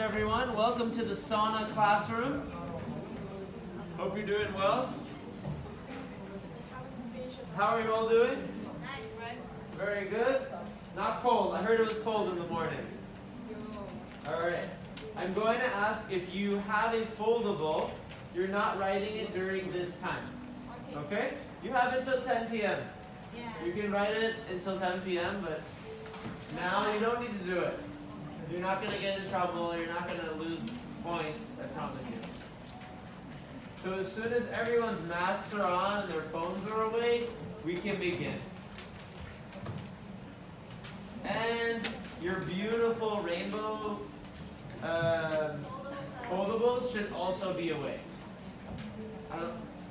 everyone. Welcome to the sauna classroom. Hope you're doing well. How are you all doing? Nice, right? Very good. Not cold. I heard it was cold in the morning. All right. I'm going to ask if you have a foldable, you're not writing it during this time. Okay? You have until 10 p.m. Yeah. You can write it until 10 p.m., but now you don't need to do it. You're not going to get in trouble. You're not going to lose points, I promise you. So as soon as everyone's masks are on and their phones are away, we can begin. And your beautiful rainbow foldables should also be away.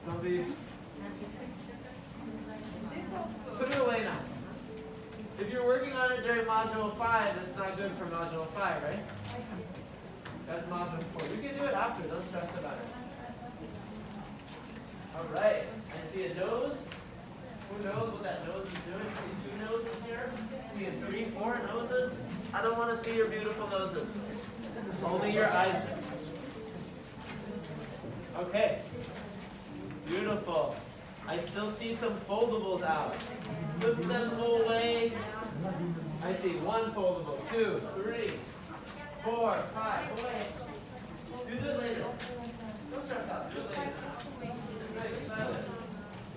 Don't be. Put it away now. If you're working on it during Module 5, that's not good for Module 5, right? That's Module 4. You can do it after. Don't stress about it. All right. I see a nose. Who knows what that nose is doing? See 2 noses here? See 3, 4 noses? I don't want to see your beautiful noses. Only your eyes. Okay. Beautiful. I still see some foldables out. Put them away. I see 1 foldable, 2, 3, 4, 5. Away. You do it later. Don't stress out. Do it later. Great, silent.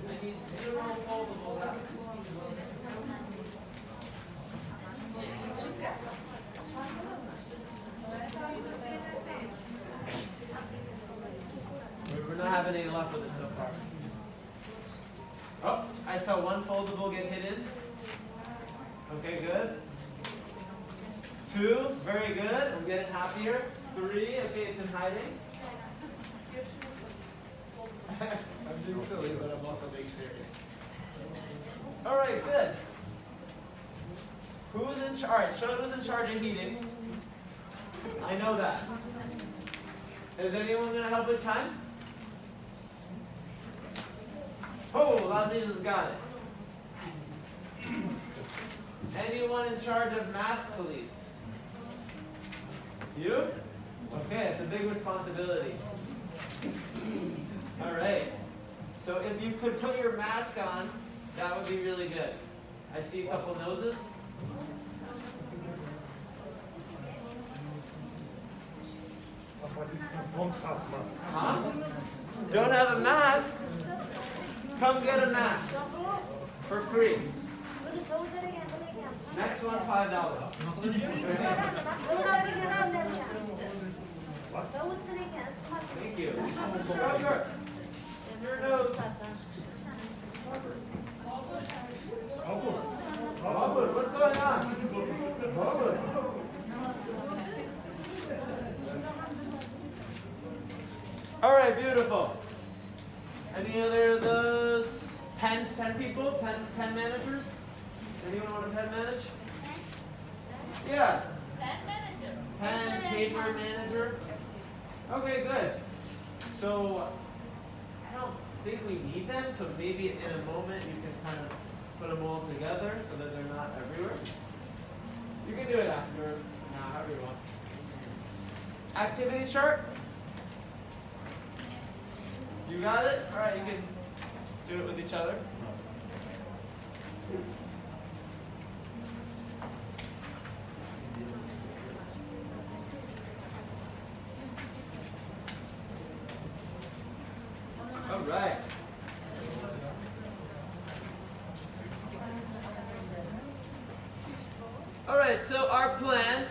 I need 0 foldables out. We're not having any luck with it so far. Oh, I saw 1 foldable get hidden. Okay, good. 2, very good. I'm getting happier. 3, okay, it's in hiding. I'm being silly, but I'm also being serious. All right, good. Who's in charge? All right, show who's in charge of heating. I know that. Is anyone going to help with time? Oh, Laziz has got it. Anyone in charge of mask police? You? Okay, it's a big responsibility. All right. So if you could put your mask on, that would be really good. I see a couple noses. Huh? Don't have a mask? Come get a mask for free. Next one, $5. Thank you. Your nose. Robert, what's going on? Robert. All right, beautiful. Any other of those 10 people, 10 managers? Anyone want to pen manage? Yeah. Pen manager. Pen, paper manager. Okay, good. So I don't think we need them, so maybe in a moment you can kind of put them all together so that they're not everywhere. You can do it after, however you want. Activity chart. You got it? All right, you can do it with each other. All right. All right, so our plan,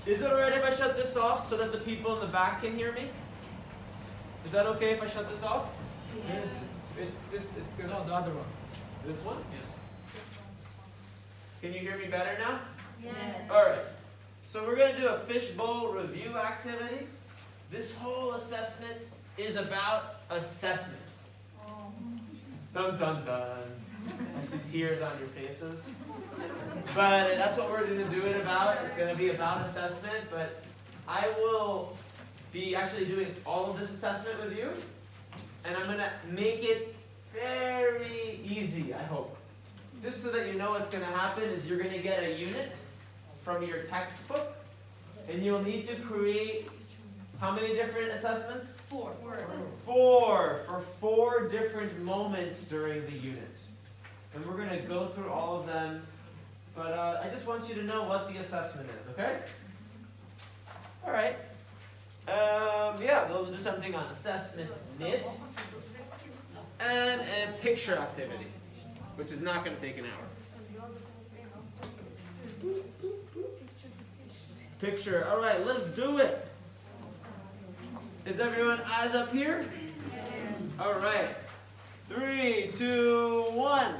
is it all right if I shut this off so that the people in the back can hear me? Is that okay if I shut this off? Yes. It's gonna. No, the other one. This one? Yes. Can you hear me better now? Yes. All right. So we're gonna do a fishbowl review activity. This whole assessment is about assessments. Oh. Dun dun dun. I see tears on your faces. But that's what we're gonna do it about. It's gonna be about assessment, but I will be actually doing all of this assessment with you, and I'm gonna make it very easy, I hope. Just so that you know what's gonna happen is you're gonna get a unit from your textbook, And you'll need to create how many different assessments? 4. 4 for 4 different moments during the unit. And we're going to go through all of them, but I just want you to know what the assessment is, okay? All right. Yeah, we'll do something on assessment myths and a picture activity, which is not going to take an hour. Picture. All right, let's do it. Is everyone eyes up here? All right. 3, 2, 1.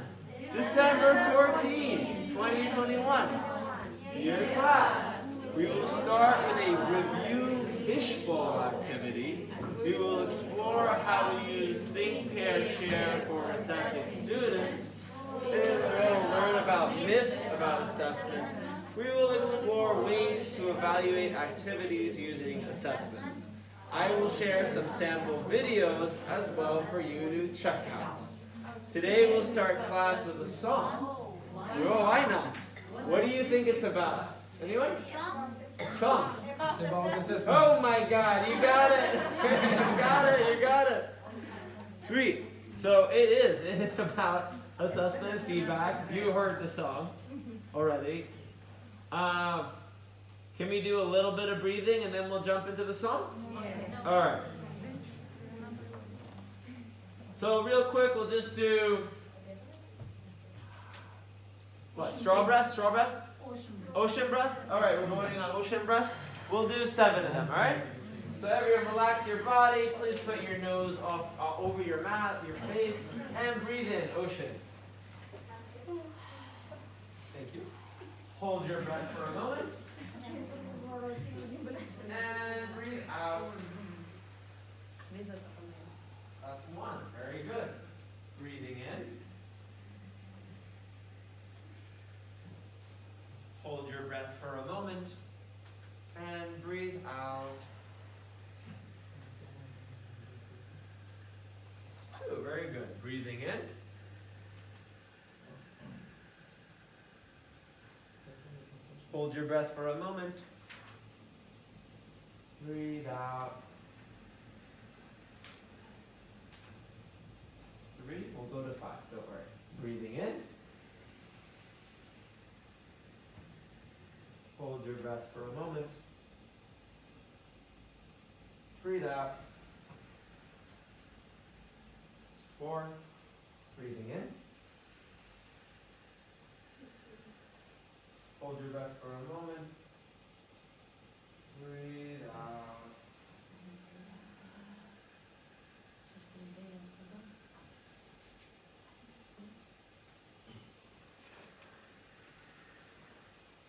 December 14th, 2021. Dear class, we will start with a review fishbowl activity. We will explore how to use think, pair, share for assessing students. Then we'll learn about myths about assessments. We will explore ways to evaluate activities using assessments. I will share some sample videos as well for you to check out. Today we'll start class with a song. Oh, why not? What do you think it's about? Anyone? Song. Oh my God, you got it. You got it. Sweet. So it is about assessment and feedback. You heard the song already. Can we do a little bit of breathing and then we'll jump into the song? All right. So real quick, we'll just do what? Straw breath? Straw breath? Ocean breath? All right, we're going on ocean breath. We'll do 7 of them. All right. So everyone, relax your body. Please put your nose off over your mouth, your face, and breathe in. Ocean. Thank you. Hold your breath for a moment. And breathe out. That's 1. Very good. Breathing in. Hold your breath for a moment. And breathe out. That's 2. Very good. Breathing in. Hold your breath for a moment. Breathe out. 3. We'll go to 5. Don't worry. Breathing in. Hold your breath for a moment. Breathe out. 4. Breathing in. Hold your breath for a moment. Breathe out.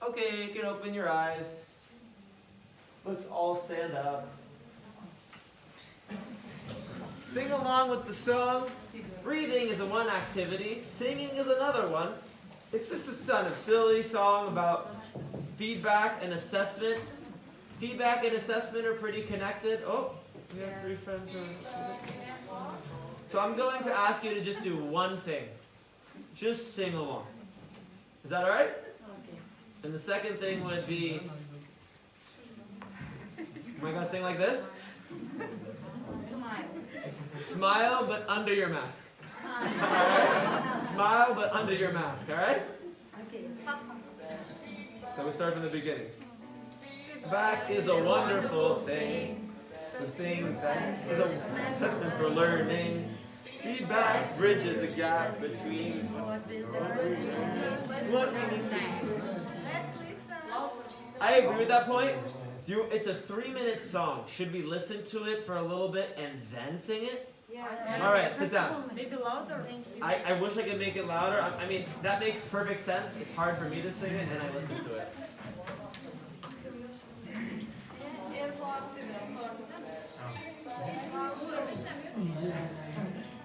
Okay, you can open your eyes. Let's all stand up. Sing along with the song. Breathing is one activity. Singing is another one. It's just a kind of silly song about feedback and assessment. Feedback and assessment are pretty connected. Oh, we have 3 friends. So I'm going to ask you to just do one thing. Just sing along. Is that all right? And the second thing would be, am I going to sing like this? Smile. Smile, but under your mask. All right? Smile, but under your mask. All right? Okay. So we start from the beginning. Feedback is a wonderful thing. Some things that is a testament for learning. Feedback bridges the gap between what we need to do. I agree with that point. It's a 3-minute song. Should we listen to it for a little bit and then sing it? Yes. All right, sit down. Maybe louder. I wish I could make it louder. I mean, that makes perfect sense. It's hard for me to sing it, and I listen to it.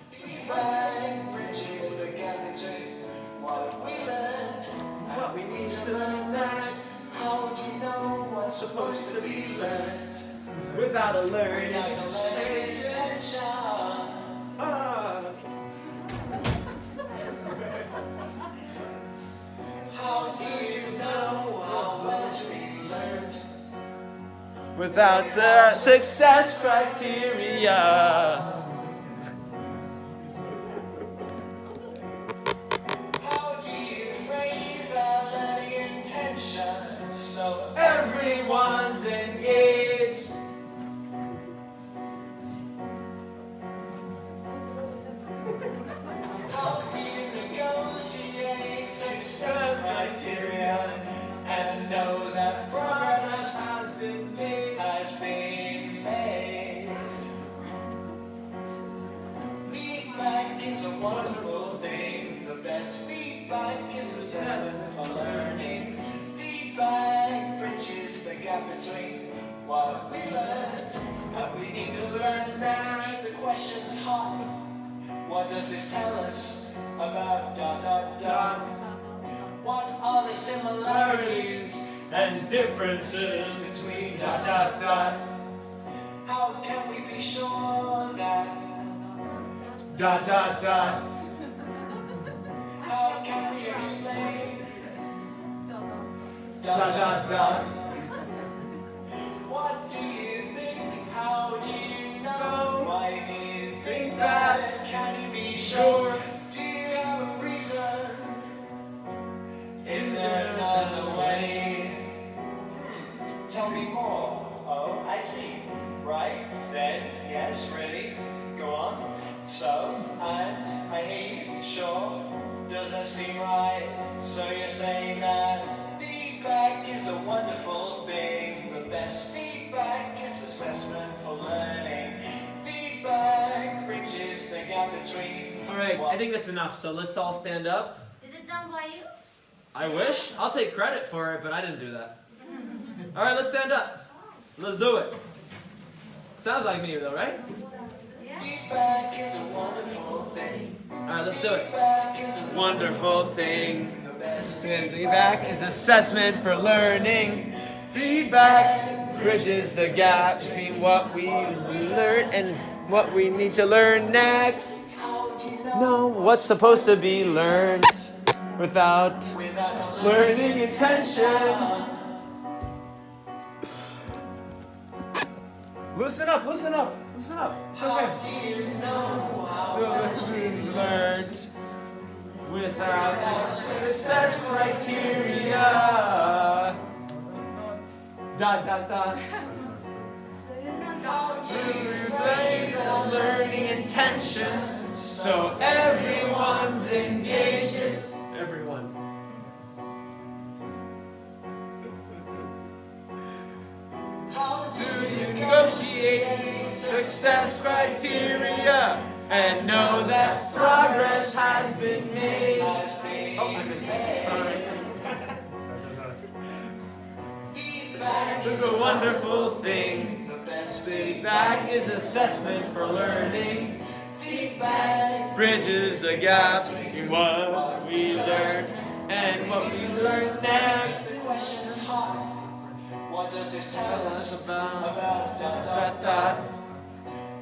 Feedback bridges the gap between what we learned and what we need to learn next. How do you know what's supposed to be learned Without a learning without a learning intention? How do you know how well it's being learned without the success criteria. How do you phrase our learning intentions so Everyone's engaged. how do you negotiate success criteria and know that progress has been made. has been made? Feedback is a wonderful thing. The best feedback is assessment for learning. Feedback bridges the gap between what we learned and we need to learn next. Keep the questions hot. What does this tell us about dot dot dot? What are the similarities And differences between dot dot dot How can we be sure that? dot dot dot. How can we explain? Dot dot dot. What do you think? How do you know? Why do you think that? Can you be sure? Do you have a reason? Is there another way? Tell me more. Oh, I see. Right? Then, yes, really? Go on. So, and I hear you. Sure. Doesn't seem right. So you're saying that feedback is a wonderful thing. The best feedback is assessment for learning. Feedback bridges the gap between. All right, I think that's enough. So let's all stand up. Is it done by you? I wish. I'll take credit for it, but I didn't do that. All right, let's stand up. Let's do it. Sounds like me, though, right? Yeah. Feedback is a wonderful thing. All right, let's do it. Feedback is a Wonderful thing. the best Feedback is assessment for learning. Feedback bridges the gap between what we learn and what we need to learn next. How do you Know what's supposed to be learned without without a learning intention. Loosen up, loosen up, loosen up. It's How okay. do you know how What's been learned without the success criteria. Dot dot dot. How do you Phrase a learning intention so everyone's engaged. Everyone. How do you Negotiate success criteria and know that progress has been made. has been Oh, I missed it. Sorry. feedback It's a wonderful thing. the best Feedback is assessment for learning. feedback Bridges the gap between what we learned and what we learn next. the question's hot. What does this tell us About about dot dot dot? dot.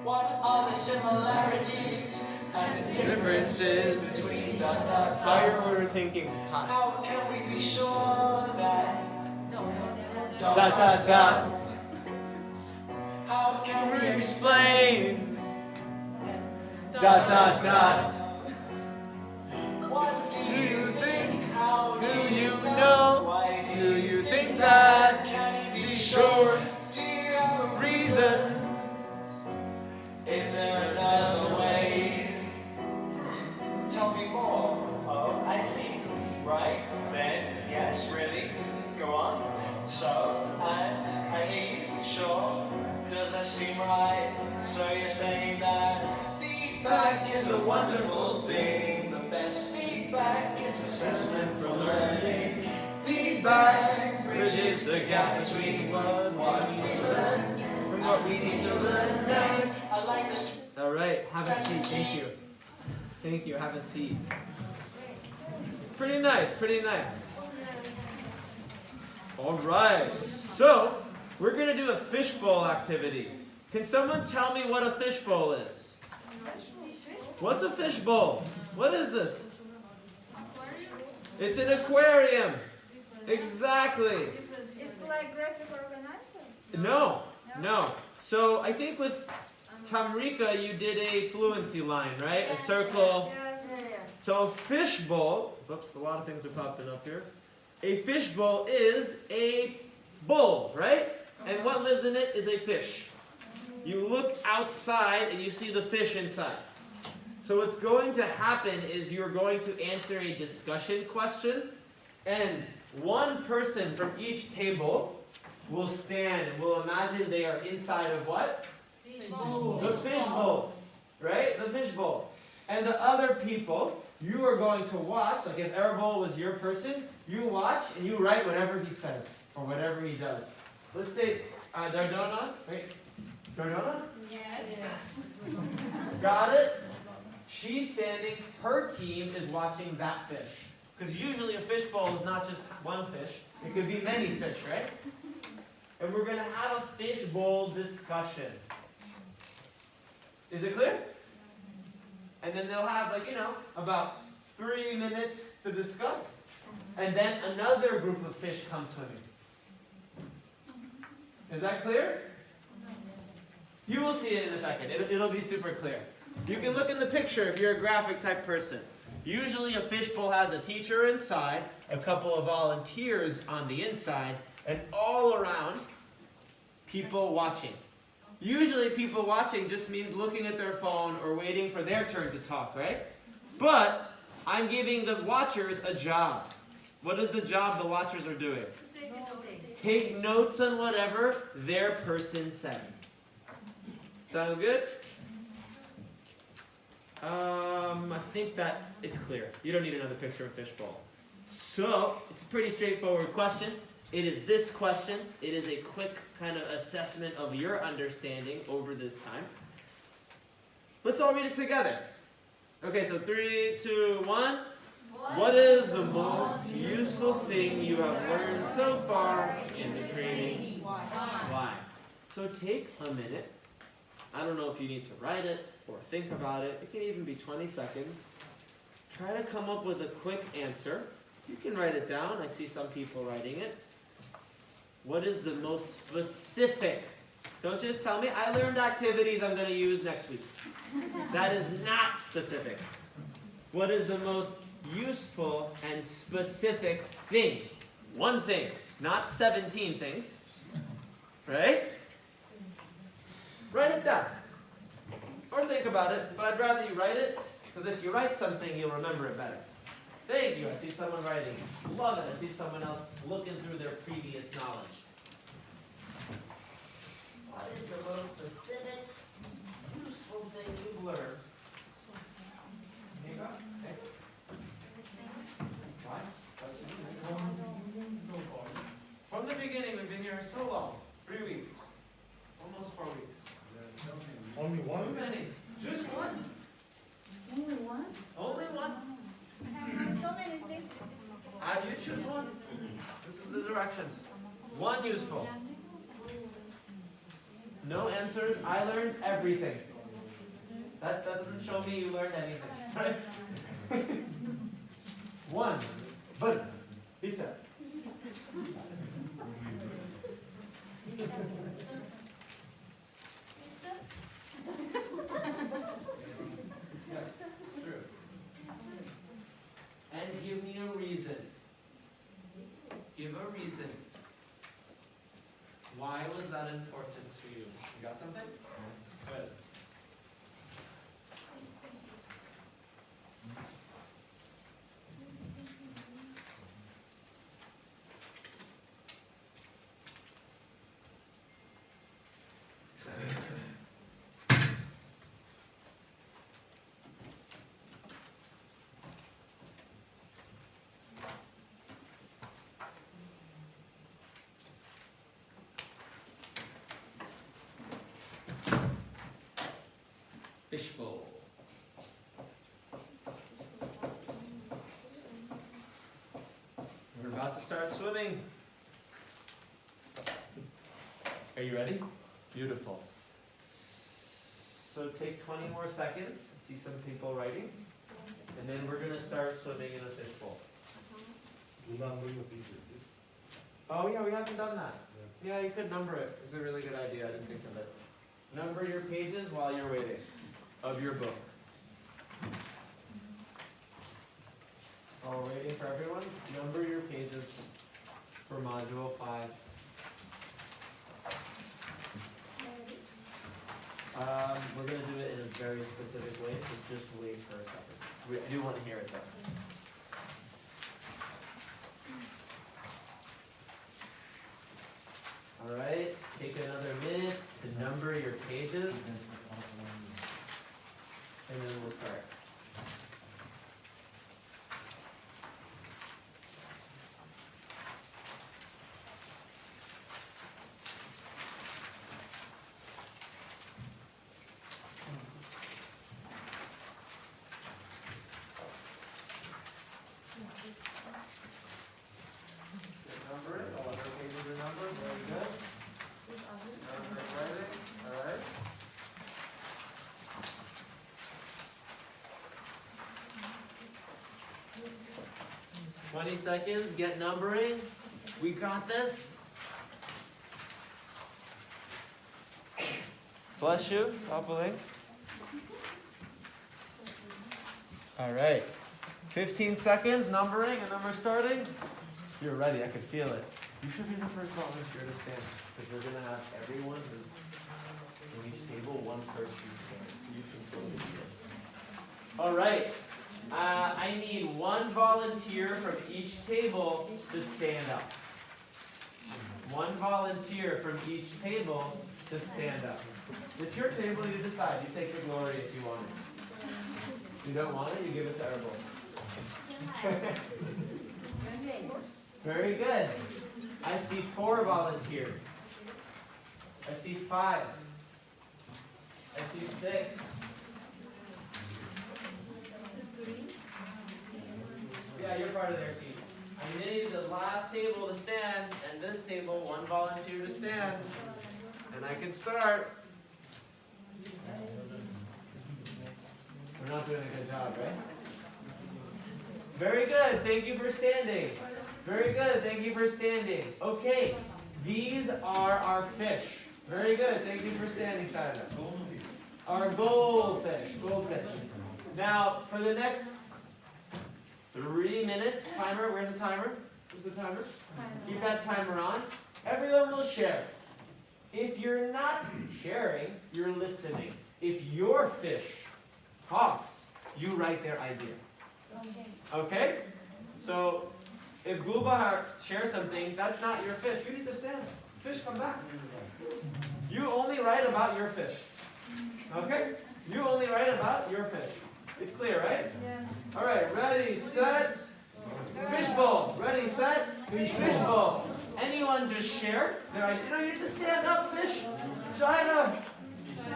What are the similarities and the differences between dot dot While dot? you're overthinking, hot. How can we be sure that Dot dot dot. How can we Explain. Dot dot dot. What do you think? How Do you know? Why Do you think that? Can you Be sure. Do you have a Reason. Is there another way? Tell me more. Oh, I see. Right? Then, yes, really? Go on. So, and I hear you. Sure. Doesn't seem right. So you're saying that feedback is a wonderful thing. The best feedback is assessment for learning. Feedback bridges the gap between what we learned and what we need to learn next. I like this. All right, have a seat. Thank you. Thank you. Have a seat. Pretty nice. Pretty nice. All right. So we're gonna do a fishbowl activity. Can someone tell me what a fishbowl is? What's a fishbowl? What is this? It's an aquarium. Exactly. It's like graphic organizer. No. So I think with Tamrika, you did a fluency line, right? A circle. So a fishbowl, whoops, a lot of things are popping up here. A fishbowl is a bowl, right? And what lives in it is a fish. You look outside and you see the fish inside. So what's going to happen is you're going to answer a discussion question, and one person from each table will stand and will imagine they are inside of what? The fishbowl, right? The fishbowl. And the other people, you are going to watch, like if Errol was your person, you watch and you write whatever he says or whatever he does. Let's say Dardona, right? Dardona? Yes. Got it? She's standing, her team is watching that fish. Because usually a fishbowl is not just one fish, it could be many fish, right? And we're going to have a fishbowl discussion. Is it clear? And then they'll have, about 3 minutes to discuss. And then another group of fish come swimming. Is that clear? You will see it in a second. It'll be super clear. You can look in the picture if you're a graphic type person. Usually a fishbowl has a teacher inside, a couple of volunteers on the inside, and all around, people watching. Usually people watching just means looking at their phone or waiting for their turn to talk, right? But I'm giving the watchers a job. What is the job the watchers are doing? Take notes on whatever their person said. Sound good? I think that it's clear. You don't need another picture of fishbowl. So, it's a pretty straightforward question. It is this question. It is a quick kind of assessment of your understanding over this time. Let's all read it together. Okay, so 3, 2, 1. What is the most useful thing you have learned so far in the training? Why? So take a minute. I don't know if you need to write it or think about it. It can even be 20 seconds. Try to come up with a quick answer. You can write it down. I see some people writing it. What is the most specific? Don't just tell me, I learned activities I'm going to use next week. That is not specific. What is the most useful and specific thing? One thing, not 17 things. Right? Write it down. Or think about it, but I'd rather you write it, because if you write something, you'll remember it better. Thank you. I see someone writing. Love it. I see someone else looking through their previous knowledge. What is the most specific, useful thing you've learned? Here you go. Okay. Why? From the beginning, we've been here so long. 3 weeks. Almost 4 weeks. Only one? Too many. Just one. Only one? Only one. So many things. You choose one. This is the directions. One useful. No answers. I learned everything. That doesn't show me you learned anything, right? One. But. Pita. Yes, true. And give me a reason. Give a reason. Why was that important to you? You got something? Good. Fishbowl. We're about to start swimming. Are you ready? Beautiful. So take 20 more seconds. See some people writing. And then we're going to start swimming in a fishbowl. Do not bring the pictures. Oh yeah, we haven't done that. Yeah, you could number it. It's a really good idea. I didn't think of it. Number your pages while you're waiting of your book. While we're waiting for everyone, number your pages for Module 5. We're going to do it in a very specific way, so just wait for a second. I do want to hear it though. Alright, take another minute to number your pages, and then we'll start. Number it, all of the pages are numbered, very good. Number writing, alright. $20, get numbering. We got this. Bless you, God willing. Alright. 15 seconds, numbering, and then we're starting. You're ready, I can feel it. You should be the first volunteer to stand, because we're going to have everyone who's in each table, one person stand, so you can totally do it. All right, I need one volunteer from each table to stand up. One volunteer from each table to stand up. It's your table, you decide. You take the glory if you want it. If you don't want it, you give it to Erbil. Very good. I see 4 volunteers. I see 5. I see 6. Yeah, you're part of their team. I need the last table to stand, and this table, one volunteer to stand. And I can start. We're not doing a good job, right? Very good. Thank you for standing. Very good. Thank you for standing. Okay. These are our fish. Very good. Thank you for standing, Shida. Our goldfish. Goldfish. Now, for the next 3 minutes, timer. Where's the timer? Where's the timer? Keep that timer on. Everyone will share. If you're not sharing, you're listening. If your fish talks, you write their idea. Okay? So, if Gulbahar shares something, that's not your fish. You need to stand. Fish, come back. You only write about your fish. Okay? You only write about your fish. It's clear, right? Yes. All right, ready, set, fishbowl. Ready, set, fishbowl. Anyone just share their idea? You need to stand up, fish. China.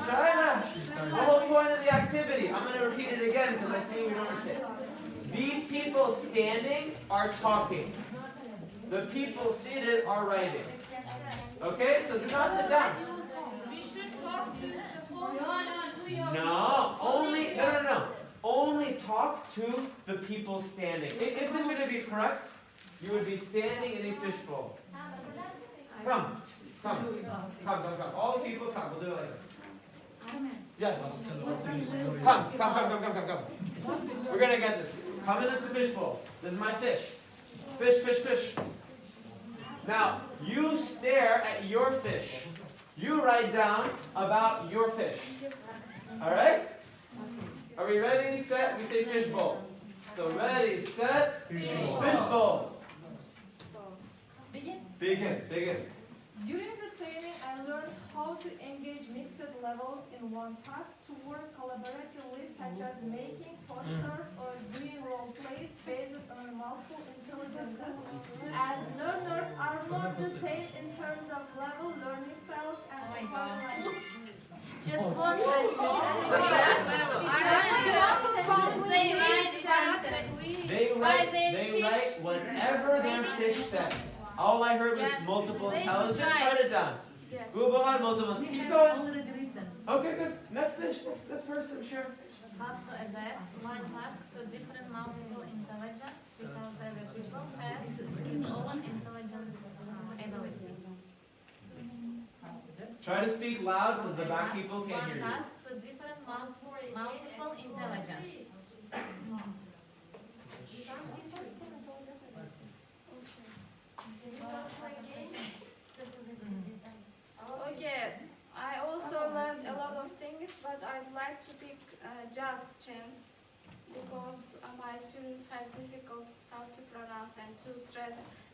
China. The whole point of the activity. I'm going to repeat it again because I see you don't understand. These people standing are talking. The people seated are writing. Okay, so do not sit down. We should talk to the whole. No, no. Only talk to the people standing. If this were to be correct, you would be standing in a fishbowl. Come. All the people come. We'll do it like this. Yes. Come. We're going to get this. Come in this fishbowl. This is my fish. Fish. Now, you stare at your fish. You write down about your fish. All right? Are we ready, set? We say fishbowl. So ready, set, fishbowl. Begin. During the training, I learned how to engage mixed levels in one task to work collaboratively, such as making posters or doing role plays based on multiple intelligences. As learners are not the same in terms of level, learning styles, and language. Just one They write whatever their fish said. All I heard was multiple intelligence. Write it down. Google on multiple. Keep going. Okay, good. Next fish. Next person. Sure. How to adapt one task to different multiple intelligence because every people has his own intelligence ability. Try to speak loud because the back people can't hear One you. task to different multiple intelligence. Okay, I also learned a lot of things, but I'd like to pick just chants because my students have difficulties how to pronounce and to stress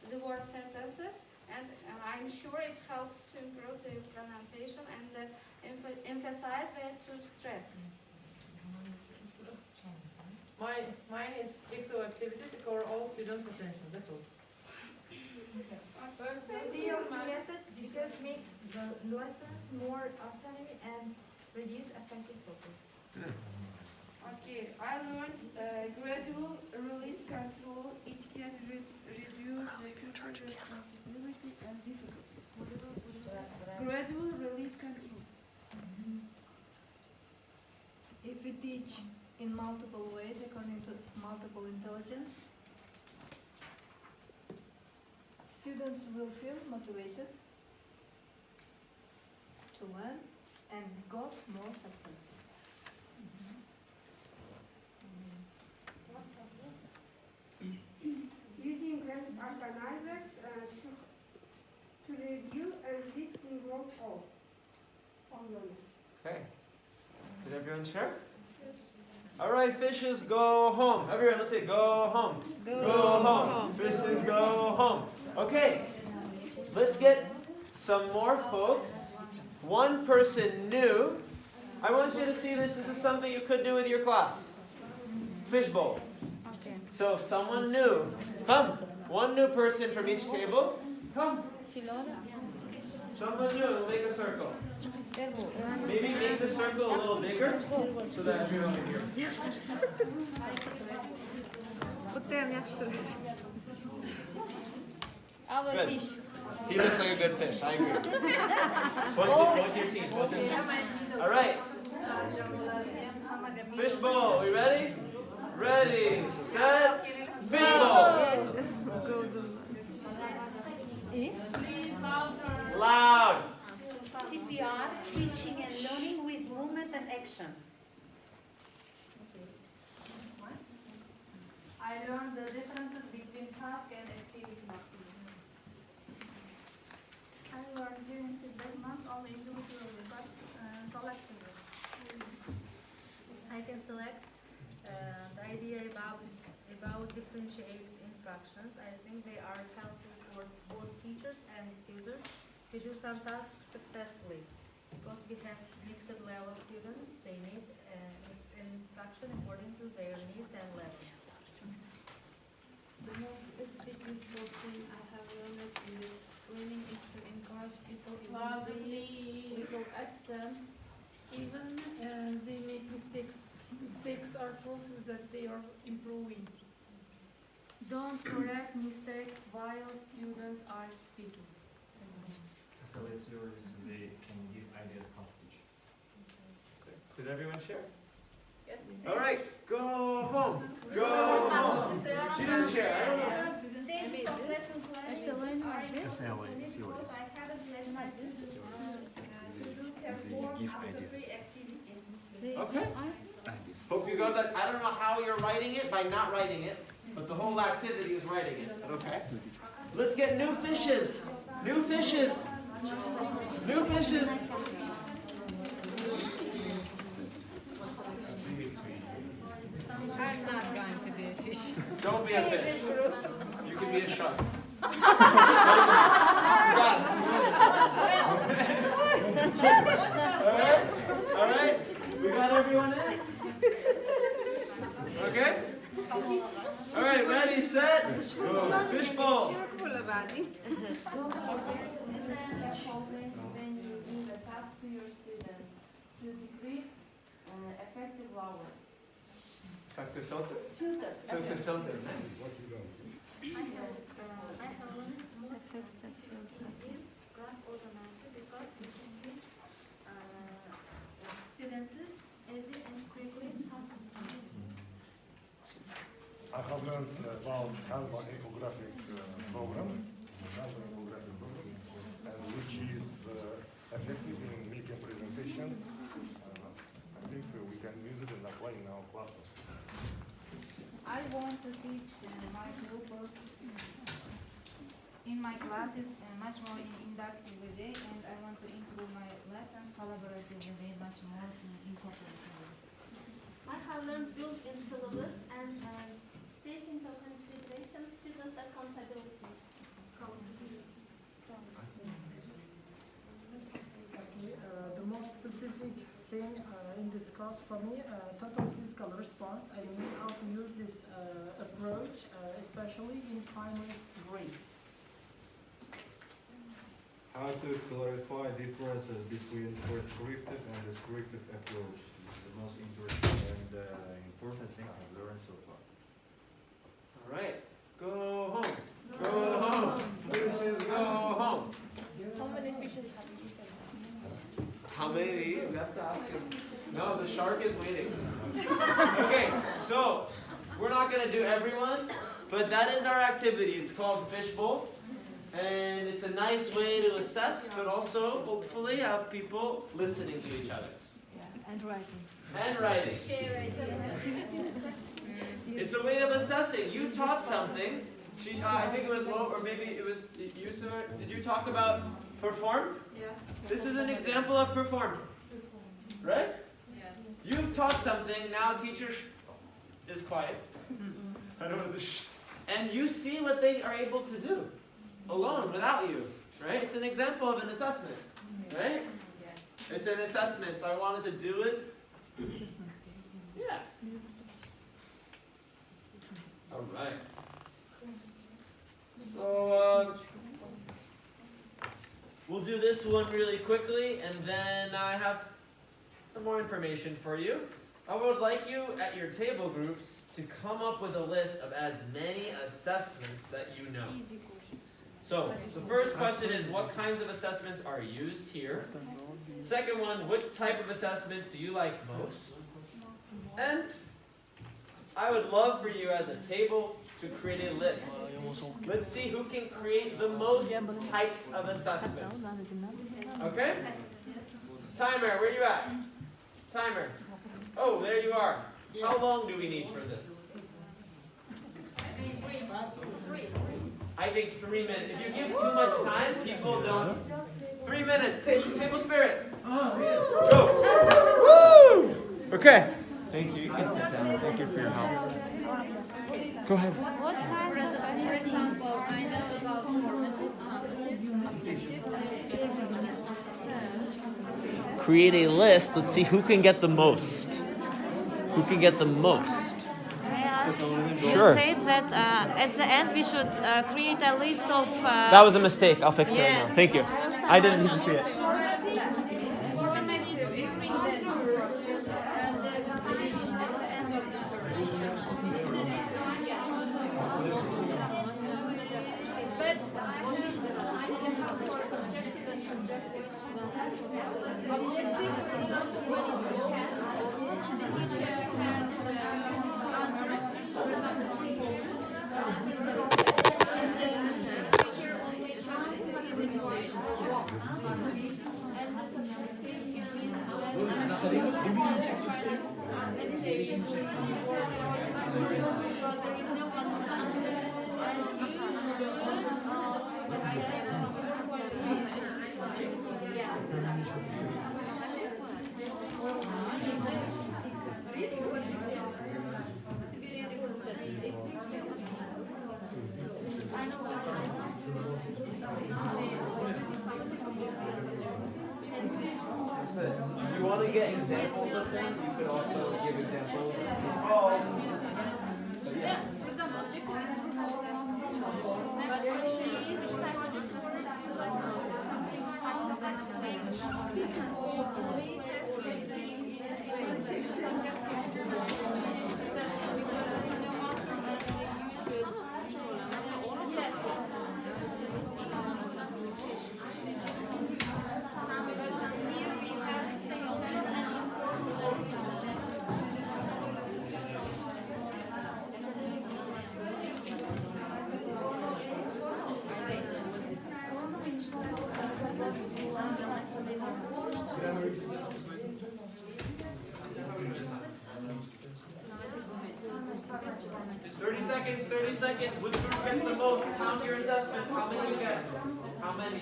the word sentences, and I'm sure it helps to improve the pronunciation and emphasize where to stress. Mine is Fishbowl Activity to cover all students' attention. That's all. CLT methods because makes the lessons more autonomy and reduce affective focus. Okay, I learned gradual release control. It can reduce the future responsibility and difficulty. Gradual release control. If we teach in multiple ways according to multiple intelligence, students will feel motivated to learn and got more success. Using grant organizers to review and this involves all learners. Okay. Did everyone share? All right, fishes go home. Everyone, let's say go home. Go home. Fishes go home. Okay. Let's get some more folks. One person new. I want you to see this. This is something you could do with your class. Fishbowl. Okay. So someone new. Come. One new person from each table. Come. Someone new. We'll make a circle. Maybe make the circle a little bigger so that everyone can hear. Good. He looks like a good fish. I agree. Both your team. Both your team. All right. Fishbowl. We ready? Ready, set, fishbowl. Loud. TPR, teaching and learning with movement and action. I learned the differences between task and activity. I learned during feedback not only individually but collectively. I can select the idea about differentiate instructions. I think they are helpful for both teachers and students to do some tasks successfully. Because we have mixed level students, they need instruction according to their needs and levels. The most specific useful thing I have learned is swimming is to encourage people Little accent. Even they make mistakes. Mistakes are proof that they are improving. Don't correct mistakes while students are speaking. So it's yours, so they can give ideas how to teach. Did everyone share? Yes. All right, go home. Go home. She didn't share. I don't know. Stages of lesson planning are important because I haven't let my students to do perform up to 3 activities. Okay. Hope you got that. I don't know how you're writing it by not writing it, but the whole activity is writing it. Okay. Let's get new fishes. New fishes. New fishes. I'm not going to be a fish. Don't be a fish. You can be a shark. All right. We got everyone in? Okay? All right, ready, set, go. Fishbowl. Scaffolding when you give a task to your students to decrease effective lower. Factor filter? Filter. Filter, filter. Nice. I have learned most successful is graph organizer because it can give students easy and quickly tasks. I have learned about Canva infographic program, and which is effective in I want to teach my pupils in my classes much more inductively, and I want to improve my lessons collaboratively, much more incorporatively. I have learned built-in syllabus and take into consideration students' accountability. The most specific thing in this class for me, total physical response. I mean how to use this approach, especially in primary grades. How to clarify differences between prescriptive and descriptive approach. This is the most interesting and important thing I've learned so far. All right. Go home. Go home. Fishes go home. How many fishes have you eaten? How many? We have to ask him. No, the shark is waiting. Okay, so we're not going to do everyone, but that is our activity. It's called Fishbowl. And it's a nice way to assess, but also, hopefully, have people listening to each other. Yeah, and writing. And writing. It's a way of assessing. You taught something. I think it was Lo, or maybe it was you, sir. Did you talk about perform? Yes. This is an example of perform. Right? Yes. You've taught something, now teacher is quiet. I don't know the sh. And you see what they are able to do alone, without you. Right? It's an example of an assessment. Right? Yes. It's an assessment, so I wanted to do it. Yeah. All right. So, we'll do this one really quickly, and then I have some more information for you. I would like you at your table groups to come up with a list of as many assessments that you know. Easy questions. So, the first question is, what kinds of assessments are used here? Second one, which type of assessment do you like most? And I would love for you as a table to create a list. Let's see who can create the most types of assessments. Okay? Timer, where are you at? Timer. Oh, there you are. How long do we need for this? I think 3 minutes. If you give too much time, people don't. 3 minutes. Table spirit. Go. Woo! Okay. Thank you. You can sit down. Thank you for your help. Go ahead. What kinds of assessments? For example, I know about formative summative. Create a list. Let's see who can get the most. Who can get the most? You said that at the end we should create a list of... That was a mistake. I'll fix it right now. Thank you. I didn't even see it. Objective, for example, when it's a test, the teacher has the answers, for example, teacher only trusts his intuition. And the subjective means because there is no one If you want to get examples of them, you could also give examples. Yeah, for example, objective is true, false, but actually is each type of assessment feel like something false, like 30 seconds, 30 seconds. Which group gets the most? Count your assessments. How many you get? How many?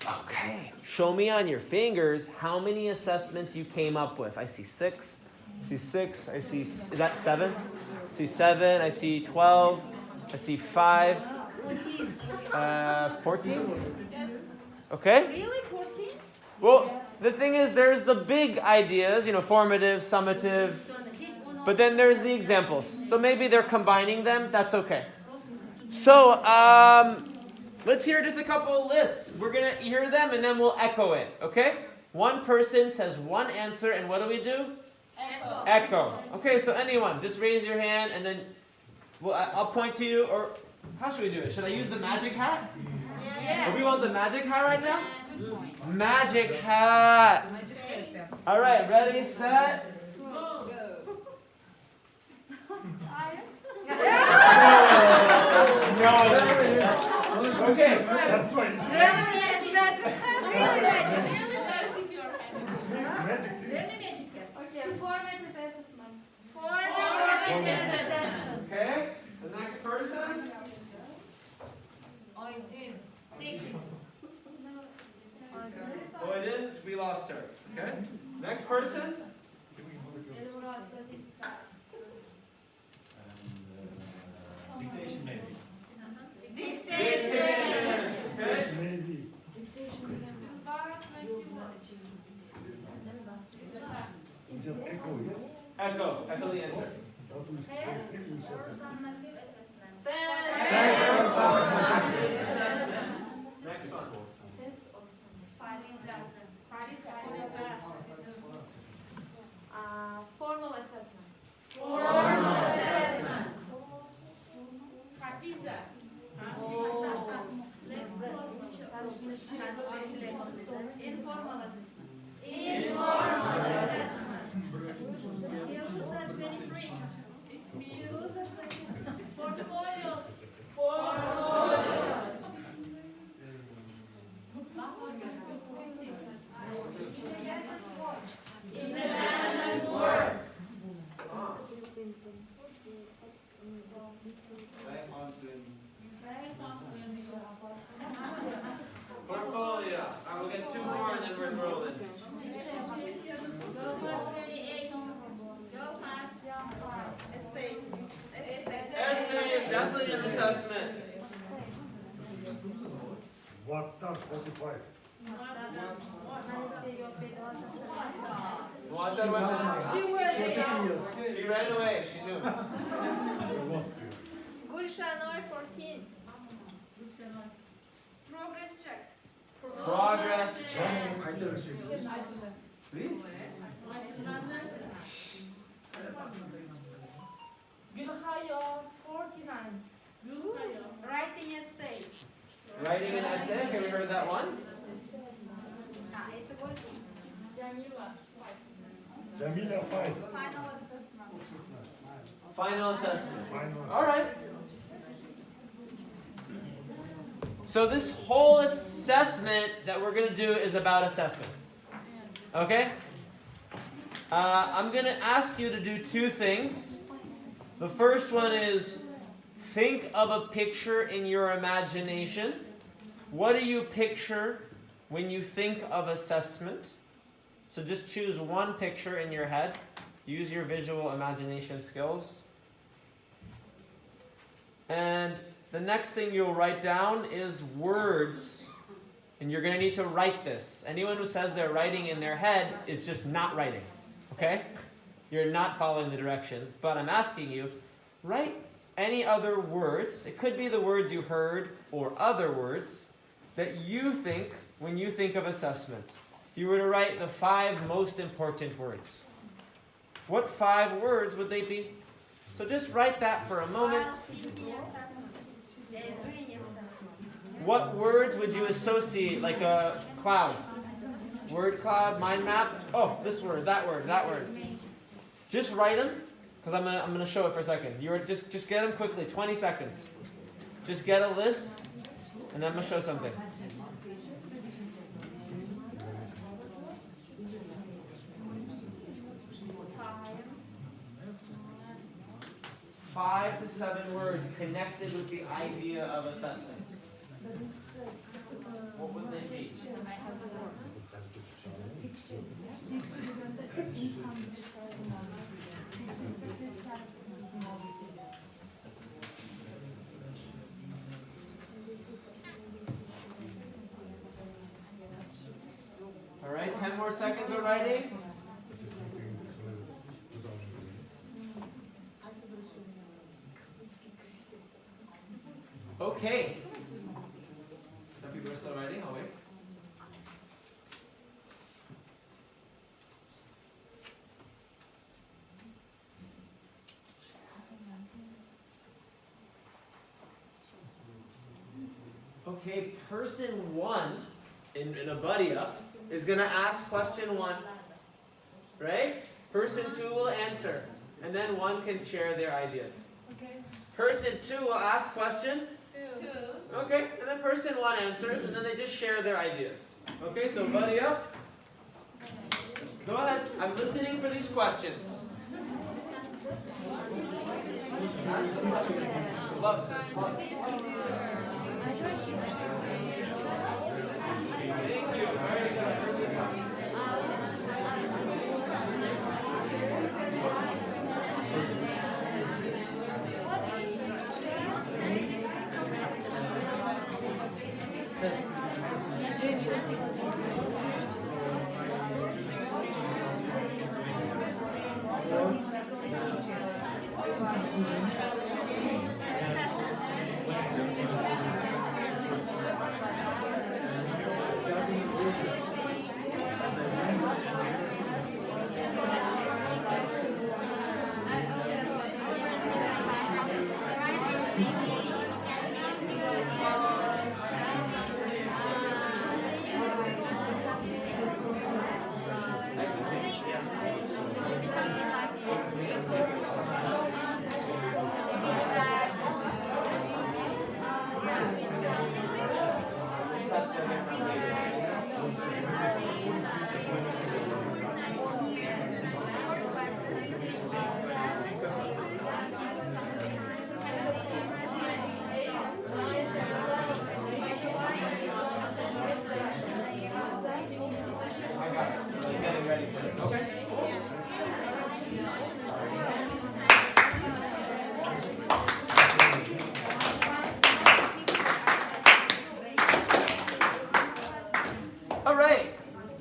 Okay, show me on your fingers how many assessments you came up with. I see 6. I see 6. I see, is that 7? I see 7. I see 12. I see 5. 14? Yes. Okay? Really? 14? Well, the thing is, there's the big ideas, formative, summative, but then there's the examples. So maybe they're combining them. That's okay. So, let's hear just a couple of lists. We're going to hear them and then we'll echo it, okay? One person says one answer, and what do? Echo. Echo. Okay, so anyone, just raise your hand and then I'll point to you, or how should we do it? Should I use the magic hat? Yes. Do we want the magic hat right now? Magic hat. All right, ready, set. Go. No. Okay. That's right. Really magic. Okay, formative assessment. Formative assessment. Okay. The next person. I did. 6. Oh, I didn't. We lost her. Okay. Next person. Dictation maybe. Dictation. Okay. Echo. Echo the answer. Next one. Formal assessment. Formal assessment. Informal assessment. Informal assessment. Yıldızlar 23. Yıldızlar 23. Portfolios. Portfolios. Independent work. Portfolio. I will get 2 more and then we're rolling. Essay is definitely an assessment. What does 45? She ran away. She knew. Gulshanoi 14. Progress check. Progress check. Please. Gülhayo 49. Gülhayo. Writing essay. Writing an essay. Okay, we heard that one. Jamila. Jamila 5. Final assessment. Final assessment. All right. So this whole assessment that we're going to do is about assessments. Okay? I'm going to ask you to do 2 things. The first one is think of a picture in your imagination. What do you picture when you think of assessment? So just choose one picture in your head. Use your visual imagination skills. And the next thing you'll write down is words. And you're going to need to write this. Anyone who says they're writing in their head is just not writing. Okay? You're not following the directions, but I'm asking you, write any other words. It could be the words you heard or other words that you think when you think of assessment. If you were to write the 5 most important words, what 5 words would they be? So just write that for a moment. What words would you associate, like a cloud? Word cloud, mind map. Oh, this word, that word, that word. Just write them, because I'm gonna show it for a second. Just get them quickly, 20 seconds. Just get a list, and then I'm gonna show something. Five to 7 words connected with the idea of assessment. What would they be? All right, 10 more seconds of writing. Okay. Some people are still writing. I'll wait. Okay, person 1 in a buddy up is going to ask question 1. Right? Person 2 will answer. And then 1 can share their ideas. Okay. Person 2 will ask question 2. Okay, and then person 1 answers, and then they just share their ideas. Okay, so buddy up. Go ahead. I'm listening for these questions. Ask the question. Love this one. Thank you. Very good.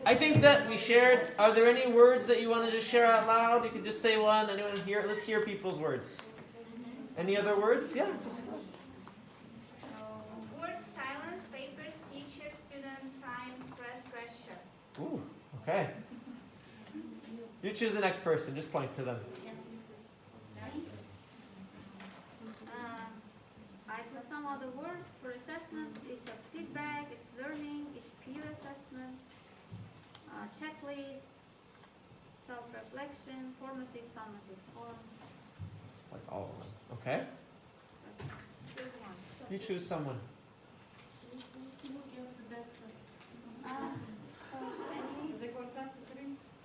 I think that we shared. Are there any words that you want to just share out loud? You can just say one. Anyone here? Let's hear people's words. Any other words? Yeah, just go. Word silence, papers, teacher, student, time, stress, pressure. Ooh, okay. You choose the next person. Just point to them. I put some other words for assessment. It's a feedback, it's learning, it's peer assessment, checklist, self-reflection, formative, summative forms. It's like all of them. Okay. Choose one. You choose someone.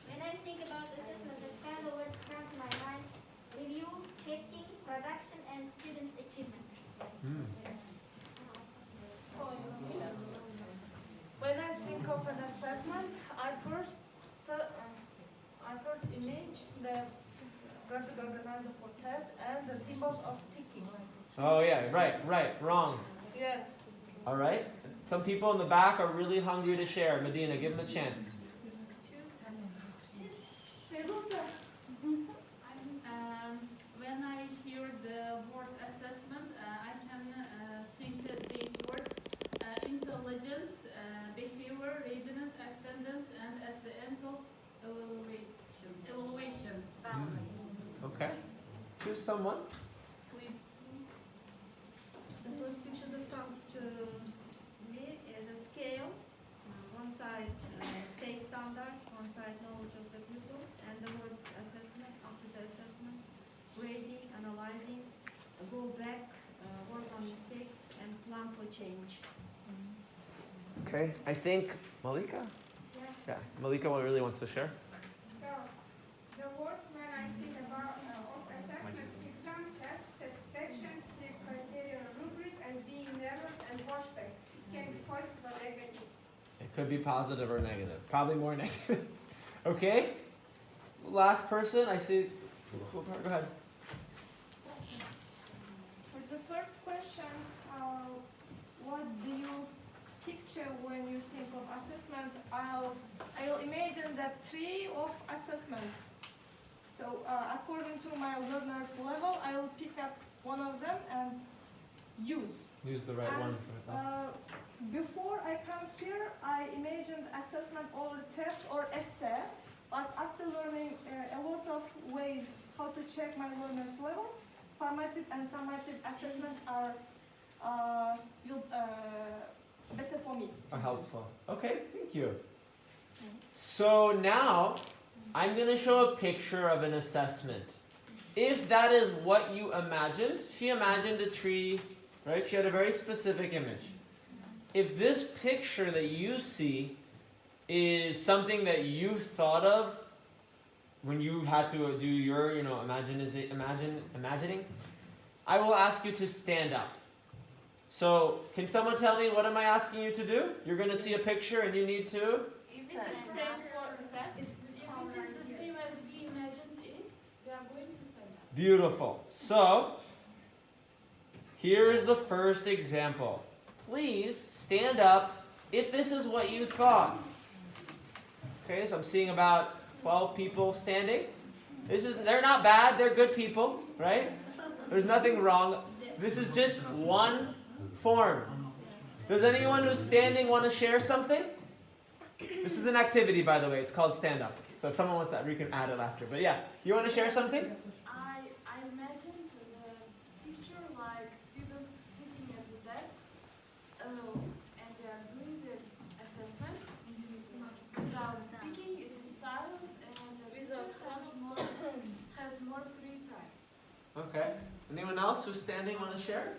When I think about assessment, the kind of words come to my mind: review, checking, production, and students' achievement. When I think of an assessment, I first image the graphic organizer for test and the symbols of ticking. Oh yeah, right, wrong. Yes. All right. Some people in the back are really hungry to share. Medina, give them a chance. someone? Please. The first picture that comes to me is a scale. One side state standards, one side knowledge of the pupils, and the words assessment. After the assessment, grading, analyzing, go back, work on mistakes, and plan for change. Okay, I think Malika? Yeah, Malika really wants to share. So, the words when I think about of assessment exam, test, satisfaction, strict criteria, rubric, and being nervous and watchback. It can be positive or negative. It could be positive or negative. Probably more negative. Okay? Last person, I see. Go ahead. For the first question, what do you picture when you think of assessment? I'll imagine that tree of assessments. So according to my learner's level, I will pick up one of them and use. Use the right And, ones. Before I come here, I imagined assessment or test or essay, but after learning a lot of ways how to check my learner's level, formative and summative assessments are better for me. Are helpful. Okay, thank you. So now, I'm going to show a picture of an assessment. If that is what you imagined, she imagined a tree, right? She had a very specific image. If this picture that you see is something that you thought of when you had to do your, imagining, I will ask you to stand up. So, can someone tell me what am I asking you to do? You're going to see a picture and you need to? Is it the same for us? If it is the same as we imagined it, we are going to stand up. Beautiful. So, here is the first example. Please stand up if this is what you thought. Okay, so I'm seeing about 12 people standing. They're not bad, they're good people, right? There's nothing wrong. This is just one form. Does anyone who's standing want to share something? This is an activity, by the way. It's called stand up. So if someone wants that, we can add it after. But yeah, you want to share something? I imagined the picture like students sitting at the desk and they are doing the assessment. Without speaking, it is silent and the teacher has more free time. Okay. Anyone else who's standing want to share?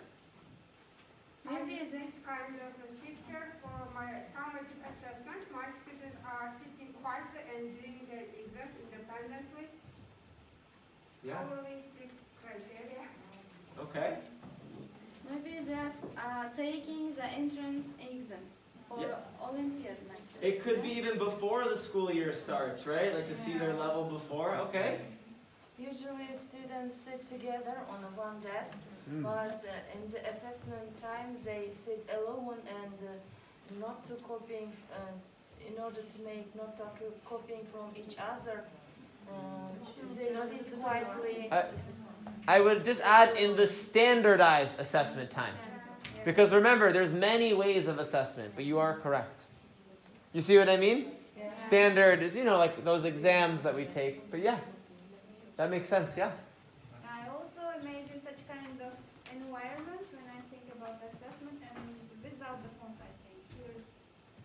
Maybe this kind of a picture for my summative assessment. My students are sitting quietly and doing their exams independently. Yeah. Following strict criteria. Okay. Maybe that taking the entrance exam or Olympiad like that. It could be even before the school year starts, right? Like to see their level before. Okay. Usually students sit together on one desk, but in the assessment time they sit alone and not to copying, in order to make not copying from each other. They sit quietly. I would just add in the standardized assessment time. Because remember, there's many ways of assessment, but you are correct. You see what I mean? Yeah. Standard is, like those exams that we take. But yeah, that makes sense, yeah? I also imagine such kind of environment when I think about assessment and without the phones, I think. Here's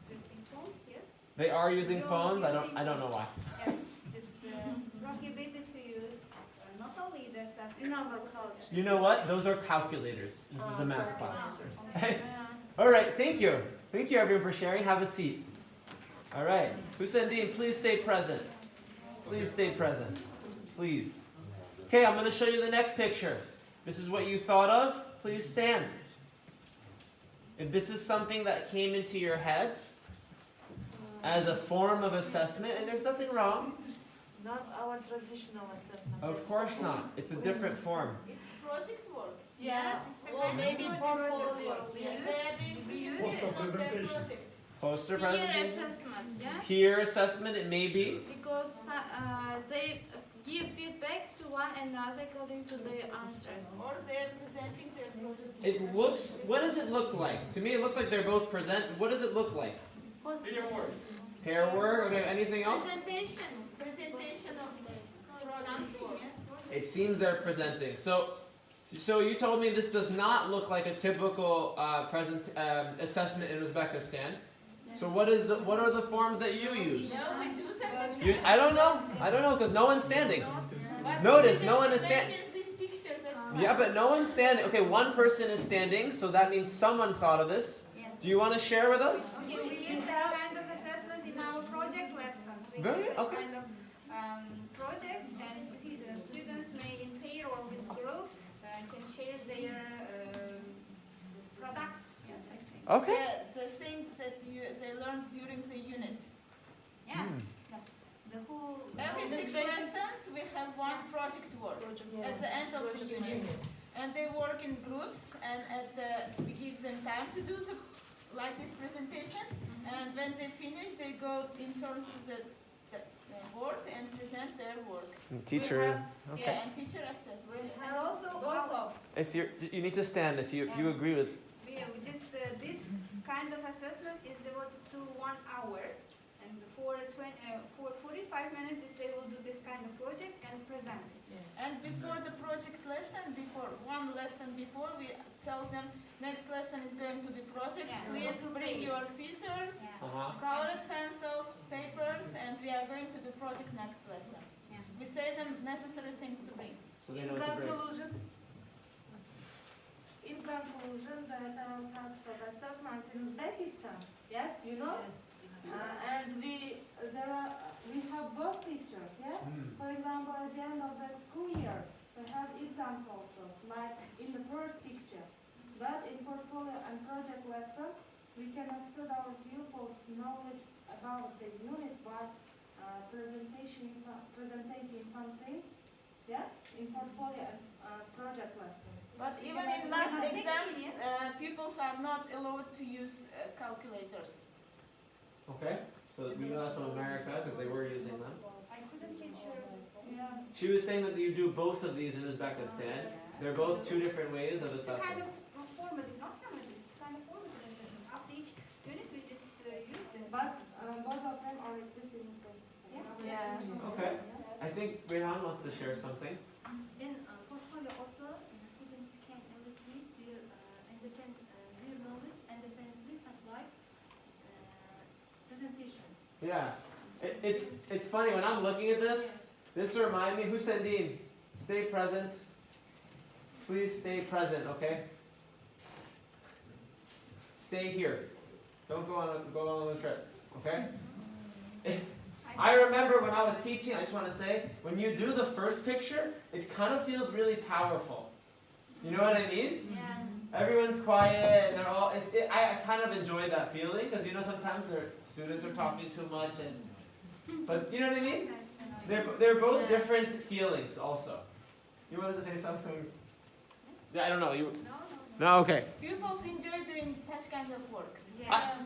existing phones, yes? They are using phones? I don't know why. Yeah, it's just prohibited to use not only the assessment. In our culture. You know what? Those are calculators. This is a math class. All right, thank you. Thank you, everyone, for sharing. Have a seat. All right. Hussein, please stay present. Please stay present. Please. Okay, I'm going to show you the next picture. This is what you thought of. Please stand. If this is something that came into your head as a form of assessment, and there's nothing wrong. Not our traditional assessment. Of course not. It's a different form. It's project work. Yes, Or maybe portfolio. Yes. We use it for their project. Poster Peer presentation. assessment, yeah? Peer assessment, it may be. Because they give feedback to one another according to their answers. Or they are presenting their project. What does it look like? To me, it looks like they're both present. What does it look like? Pair work. Pair work? Okay, anything else? Presentation of something, yes. It seems they're presenting. So you told me this does not look like a typical assessment in Uzbekistan. So what are the forms that you use? No, we do such I don't know because no one's standing. Notice, no one is standing. Yeah, but no one's standing. Okay, one person is standing, so that means someone thought of this. Do you want to share with us? Okay, we use that kind of assessment in our project lessons. We Very use that okay. kind of projects, and students may in pair or with group can share their product. Yes, I think. Okay. The thing that they learned during the unit. Yeah. The whole Every 6 lessons we have one project work at the end of the unit, and they work in groups, and we give them time to do like this presentation, and when they finish, they go in turns to the board and present their work. Teacher, okay. Yeah, and teacher assess. And also, If you need to stand if you agree with. we just this kind of assessment is devoted to 1 hour, and for 45 minutes they will do this kind of project and present it. And before the project lesson, one lesson before, we tell them next lesson is going to be project. Please bring your scissors, colored pencils, papers, and we are going to do project next lesson. We say them necessary things to bring. So they know what to bring. In conclusion, there are several types of assessments in Uzbekistan. Yes, you know? And we have both pictures, yeah? For example, at the end of the school year, we have exams also, like in the first picture. But in portfolio and project lessons, we can assess our pupils' knowledge about the unit by presenting something, yeah? In portfolio and project lessons. But even in math exams, pupils are not allowed to use calculators. Okay. So we know that's from America because they were using them. I couldn't get sure. Yeah. She was saying that you do both of these in Uzbekistan. They're both 2 different ways of It's kind assessing. of formative, not summative. It's kind of formative assessment. After each unit, we just use this. But both of them are existing in Uzbekistan. Yeah. Okay. I think Rehan wants to share something. In portfolio also, students can illustrate their their knowledge independently, such like presentation. Yeah. It's funny when I'm looking at this. This reminds me. Hussein, stay present. Please stay present, okay? Stay here. Don't go on the trip, okay? I remember when I was teaching, I just want to say, when you do the first picture, it kind of feels really powerful. You know what I mean? Yeah. Everyone's quiet, and they're all. I kind of enjoy that feeling because sometimes their students are talking too much, but you know what I mean? They're both different feelings, also. You wanted to say something? Yeah, I don't know. No, okay. Pupils enjoy doing such kind of works.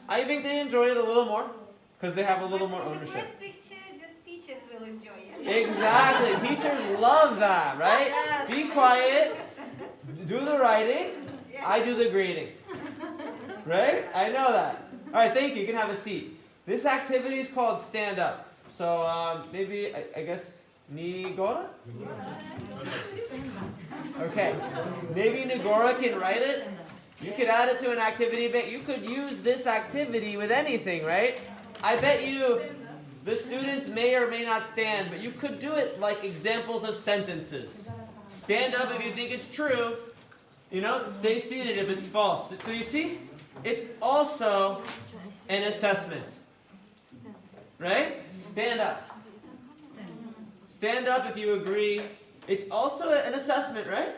I think they enjoy it a little more because they have a little more In the ownership. first picture, just teachers will enjoy it. Exactly. Teachers love that, right? Yes. Be quiet. Do the writing. I do the grading. Right? I know that. All right, thank you. You can have a seat. This activity is called Stand Up. So maybe, I guess, Nigora? Okay. Maybe Nigora can write it. You could add it to an activity bank. You could use this activity with anything, right? I bet you the students may or may not stand, but you could do it like examples of sentences. Stand up if you think it's true. Stay seated if it's false. So you see, it's also an assessment. Right? Stand up. Stand up if you agree. It's also an assessment, right?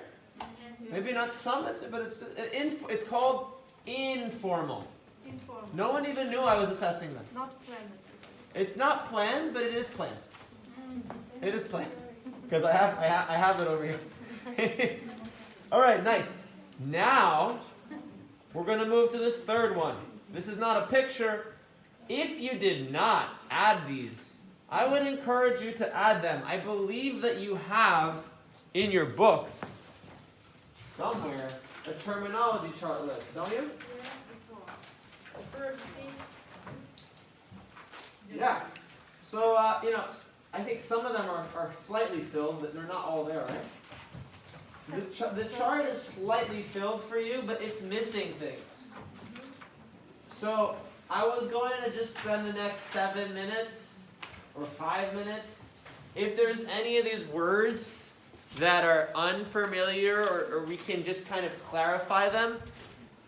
Maybe not summative, but it's called informal. Informal. No one even knew I was assessing them. Not planned. It's not planned, but it is planned. It is planned because I have it over here. All right, nice. Now we're going to move to this third one. This is not a picture. If you did not add these, I would encourage you to add them. I believe that you have in your books somewhere a terminology chart list, don't you? Yeah. So, I think some of them are slightly filled, but they're not all there, right? The chart is slightly filled for you, but it's missing things. So I was going to just spend the next 7 minutes or 5 minutes. If there's any of these words that are unfamiliar or we can just kind of clarify them,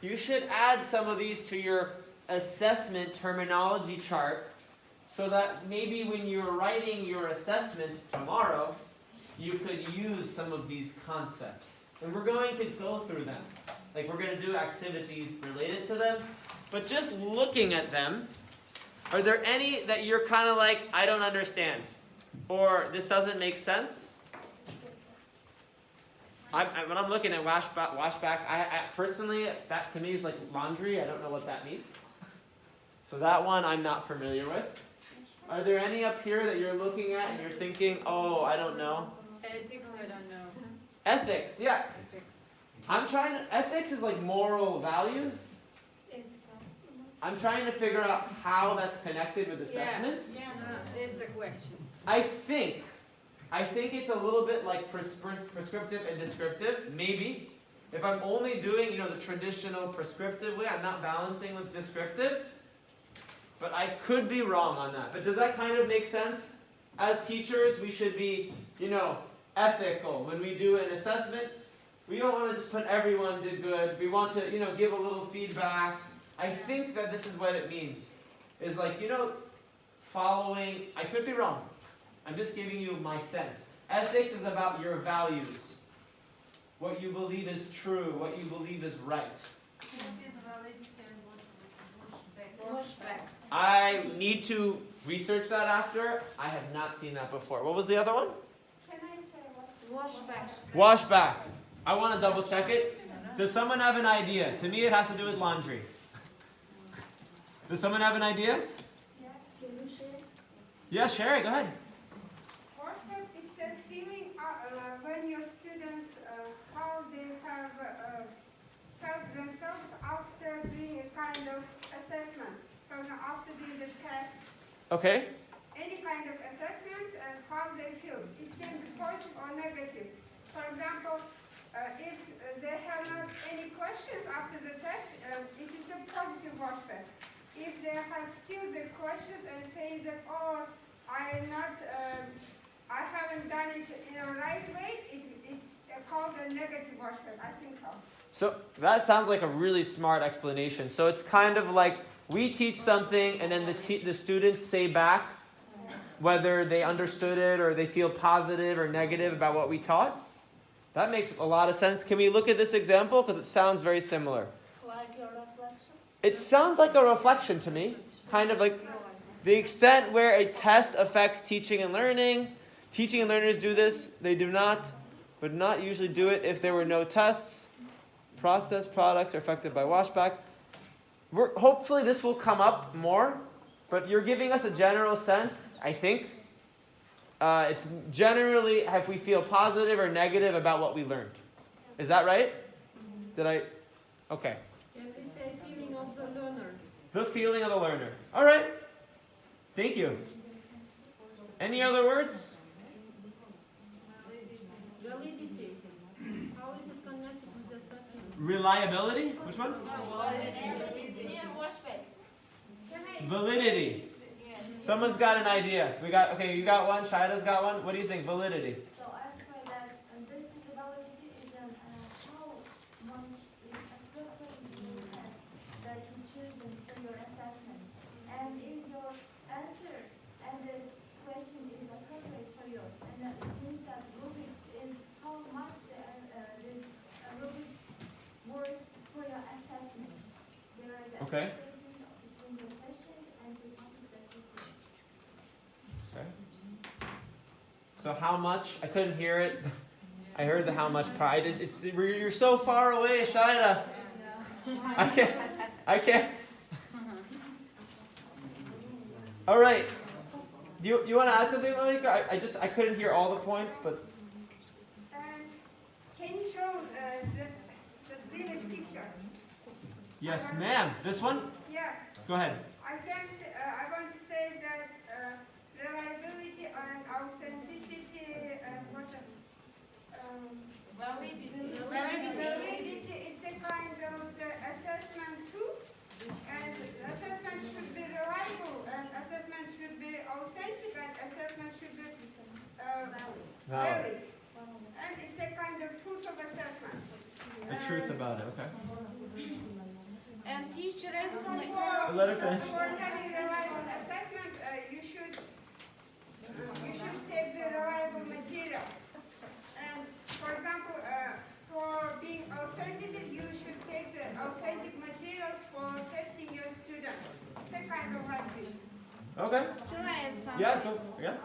you should add some of these to your assessment terminology chart so that maybe when you're writing your assessment tomorrow, you could use some of these concepts. And we're going to go through them. Like we're going to do activities related to them. But just looking at them, are there any that you're kind of like, I don't understand? Or this doesn't make sense? When I'm looking at washback, I personally, that to me is like laundry. I don't know what that means. So that one I'm not familiar with. Are there any up here that you're looking at and you're thinking, oh, I don't know? Ethics, I don't know. Ethics, yeah. Ethics is like moral values. I'm trying to figure out how that's connected with assessment. Yes, it's a question. I think it's a little bit like prescriptive and descriptive, maybe. If I'm only doing, the traditional prescriptive way, I'm not balancing with descriptive. But I could be wrong on that. But does that kind of make sense? As teachers, we should be, ethical. When we do an assessment, we don't want to just put everyone did good. We want to, give a little feedback. I think that this is what it means. Is like, following, I could be wrong. I'm just giving you my sense. Ethics is about your values. What you believe is true, what you believe is right. I need to research that after. I have not seen that before. What was the other one? Can I say what? Washback. Washback. I want to double check it. Does someone have an idea? To me, it has to do with laundry. Does someone have an idea? Yeah, can you share? Yeah, share it. Go ahead. Washback is a feeling when your students, how they have felt themselves after doing a kind of assessment. For example, after doing the tests. Okay. Any kind of assessments and how they feel. It can be positive or negative. For example, if they have not any questions after the test, it is a positive washback. If they have still the questions and say that, oh, I haven't done it in a right way, it's called a negative washback. I think so. So that sounds like a really smart explanation. So it's kind of like we teach something and then the students say back whether they understood it or they feel positive or negative about what we taught. That makes a lot of sense. Can we look at this example? Because it sounds very similar. Like your reflection? It sounds like a reflection to me. Kind of like the extent where a test affects teaching and learning. Teaching and learners do this. They do not, would not usually do it if there were no tests. Processed products are affected by washback. Hopefully this will come up more, but you're giving us a general sense, I think. It's generally if we feel positive or negative about what we learned. Is that right? Okay. Can we say feeling of the learner? The feeling of the learner. All right. Thank you. Any other words? Validity. How is it connected with the assessment? Reliability? Which one? Validity. Someone's got an idea. You got one. Shaida's got one. What do you think? Validity. So I try that this is the validity is how much is appropriate in the test that you choose for your assessment, and is your answer and the question is appropriate for you, and that means that rubrics is how much this rubrics work for your assessments. There are the Okay. between your questions and the topics that you choose. Okay. So how much? I couldn't hear it. I heard the how much part. You're so far away, Shaida. I can't. All right. You want to add something, Malika? I couldn't hear all the points, but. Can you show the previous picture? Yes, ma'am. This one? Yeah. Go ahead. I want to say that reliability and our Validity, it's a kind of the assessment tools, and assessment should be reliable, and assessment should be authentic, and assessment should be valid. And it's a kind of tools of assessment. The truth about it, okay. And teachers Let her finish. For having reliable assessment, you should take the reliable materials. And for example, for being authentic, you should take the authentic materials for testing your student. It's a kind of like this. Okay. Can I add something? Yeah, go. Yeah.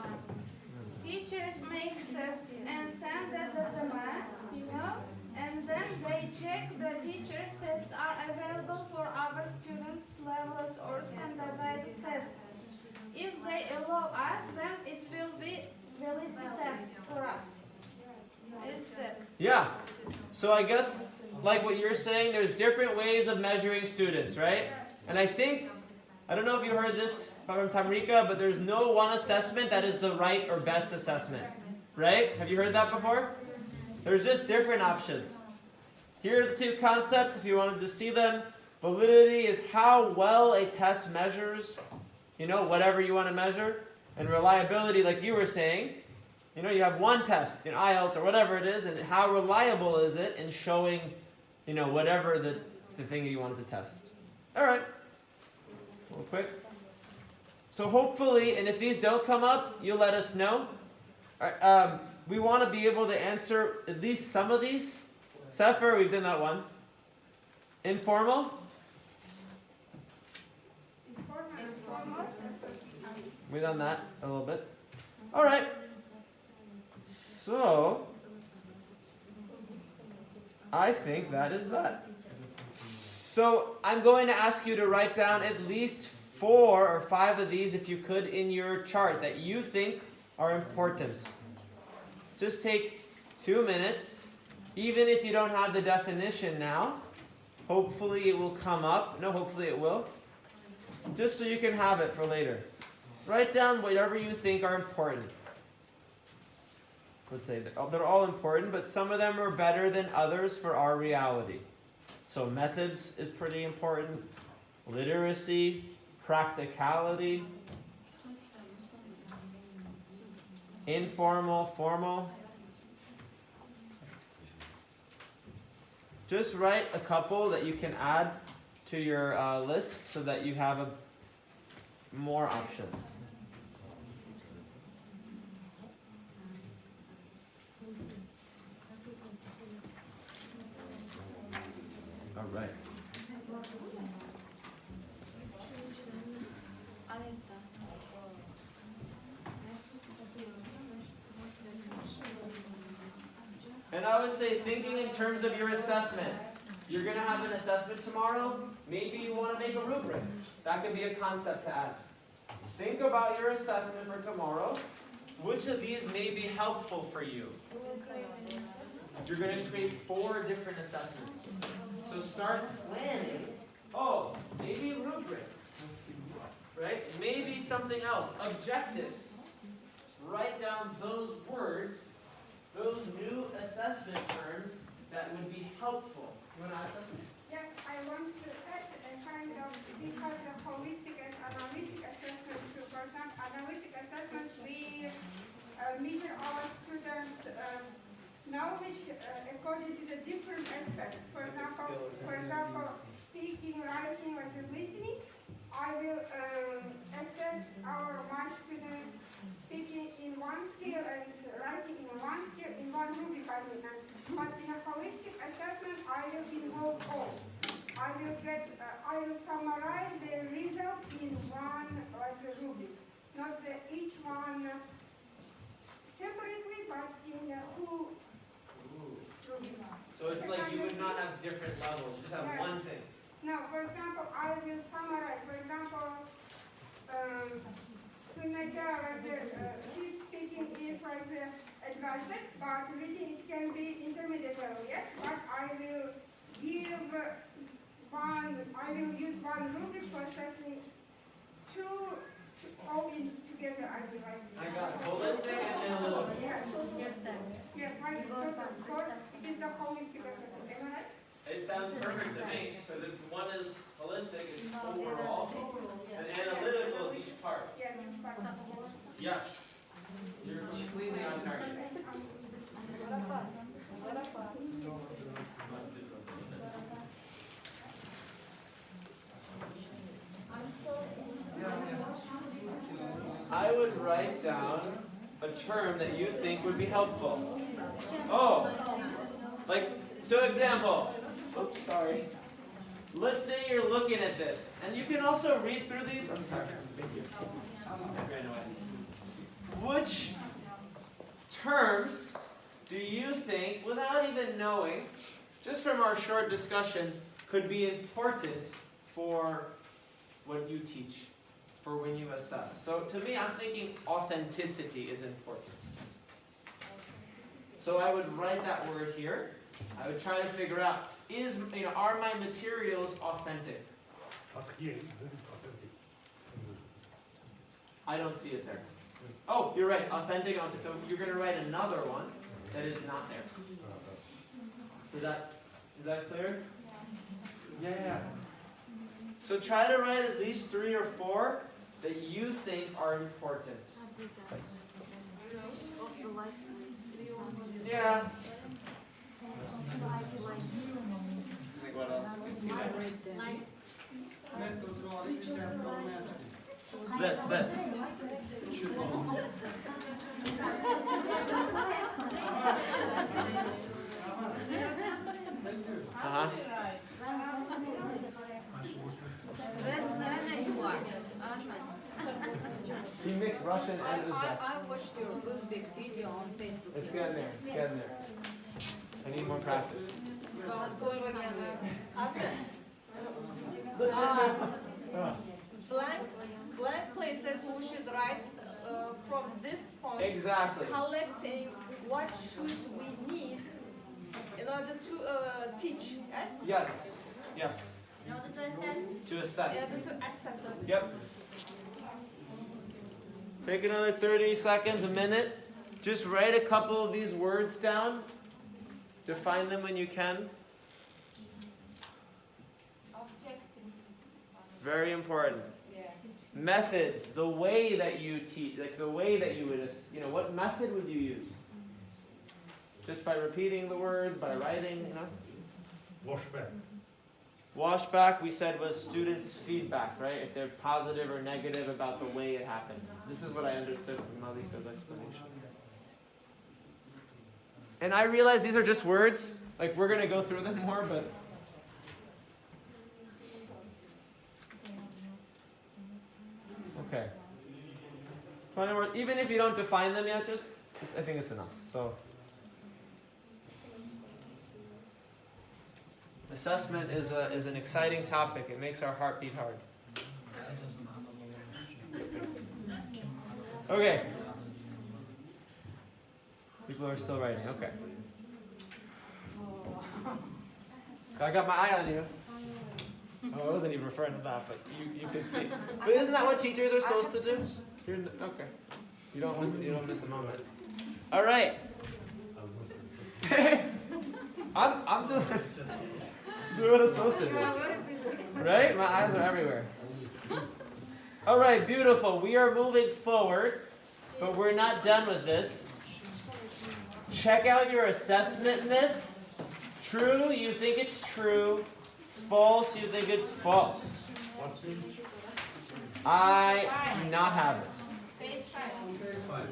Teachers make tests and send them to the lab, and then they check the teachers' tests are available for our students' levels or standardized tests. If they allow us, then it will be valid test for us. Yeah. So I guess, like what you're saying, there's different ways of measuring students, right? And I think, I don't know if you heard this from Tamrika, but there's no one assessment that is the right or best assessment, right? Have you heard that before? There's just different options. Here are the two concepts if you wanted to see them. Validity is how well a test measures, whatever you want to measure. And reliability, like you were saying, you have one test, IELTS or whatever it is, and how reliable is it in showing, whatever the thing that you wanted to test. All right. Real quick. So hopefully, and if these don't come up, you'll let us know. All right, we want to be able to answer at least some of these. Sefer, we've done that one. Informal? We've done that a little bit. All right. So, I think that is that. So, I'm going to ask you to write down at least 4 or 5 of these, if you could, in your chart that you think are important. Just take 2 minutes. Even if you don't have the definition now, hopefully it will come up. No, hopefully it will. Just so you can have it for later. Write down whatever you think are important. Let's say they're all important, but some of them are better than others for our reality. So methods is pretty important. Literacy, practicality, informal, formal. Just write a couple that you can add to your list so that you have more options. All right. And I would say, thinking in terms of your assessment, you're going to have an assessment tomorrow. Maybe you want to make a rubric. That could be a concept to add. Think about your assessment for tomorrow. Which of these may be helpful for you? You're going to create 4 different assessments. So start planning. Oh, maybe a rubric. Right? Maybe something else. Objectives. Write down those words, those new assessment terms that would be helpful. You want to add something? Yes, I want to add a kind of, because of holistic and analytic assessment. So for example, analytic assessment, we measure our students' knowledge according to the different aspects. For example, speaking, writing, or listening. I will assess my students speaking in one skill and writing in one skill, in one rubric. But in a holistic assessment, I will involve all. I will summarize the result in one rubric, not each one separately, but in two rubric. So it's like you would not have different levels, you just have one thing. No, for example, I will summarize. For example, his speaking is like the advanced, but reading it can be intermediate level, yes? But I will use one rubric for assessing two all in together, I will write. I got it. Holistic and analytical. Yes. Yes, I the total score, it is a holistic assessment. Am I right? It sounds perfect to me, because if one is holistic, it's overall, and analytical is each part. Yes, each part. Yes. You're completely on target. I would write down a term that you think would be helpful. Oh, like, so example. Oops, sorry. Let's say you're looking at this, and you can also read through these. I'm sorry. Thank you. I ran away. Which terms do you think, without even knowing, just from our short discussion, could be important for what you teach, for when you assess? So to me, I'm thinking authenticity is important. So I would write that word here. I would try to figure out, are my materials authentic? I don't see it there. Oh, you're right, authentic. So you're going to write another one that is not there. Is that clear? Yeah. So try to write at least 3 or 4 that you think are important. Yeah. Like what else? See that? Svet. Uh-huh. He mixed Russian and Uzbek. I watched your Uzbek video on Facebook. It's getting there. I need more practice. Blank places we should write from this point. Exactly. Collecting what should we need in order to teach. Yes. Yes. In order to assess. To assess. In order to assess. Yep. Take another 30 seconds, a minute. Just write a couple of these words down. Define them when you can. Objectives. Very important. Yeah. Methods, the way that you teach, like the way that you would, what method would you use? Just by repeating the words, by writing, Washback. Washback, we said, was students' feedback, right? If they're positive or negative about the way it happened. This is what I understood from Malika's explanation. And I realize these are just words. Like, we're going to go through them more, but... Okay. 20 words. Even if you don't define them yet, I think it's enough. So... Assessment is an exciting topic. It makes our heart beat hard. Okay. People are still writing. Okay. I got my eye on you. Oh, I wasn't even referring to that, but you can see. But isn't that what teachers are supposed to do? Okay. You don't miss a moment. All right. I'm doing what I'm supposed to do. Right? My eyes are everywhere. All right, beautiful. We are moving forward, but we're not done with this. Check out your assessment myth. True, you think it's true. False, you think it's false. I do not have it. Page 5.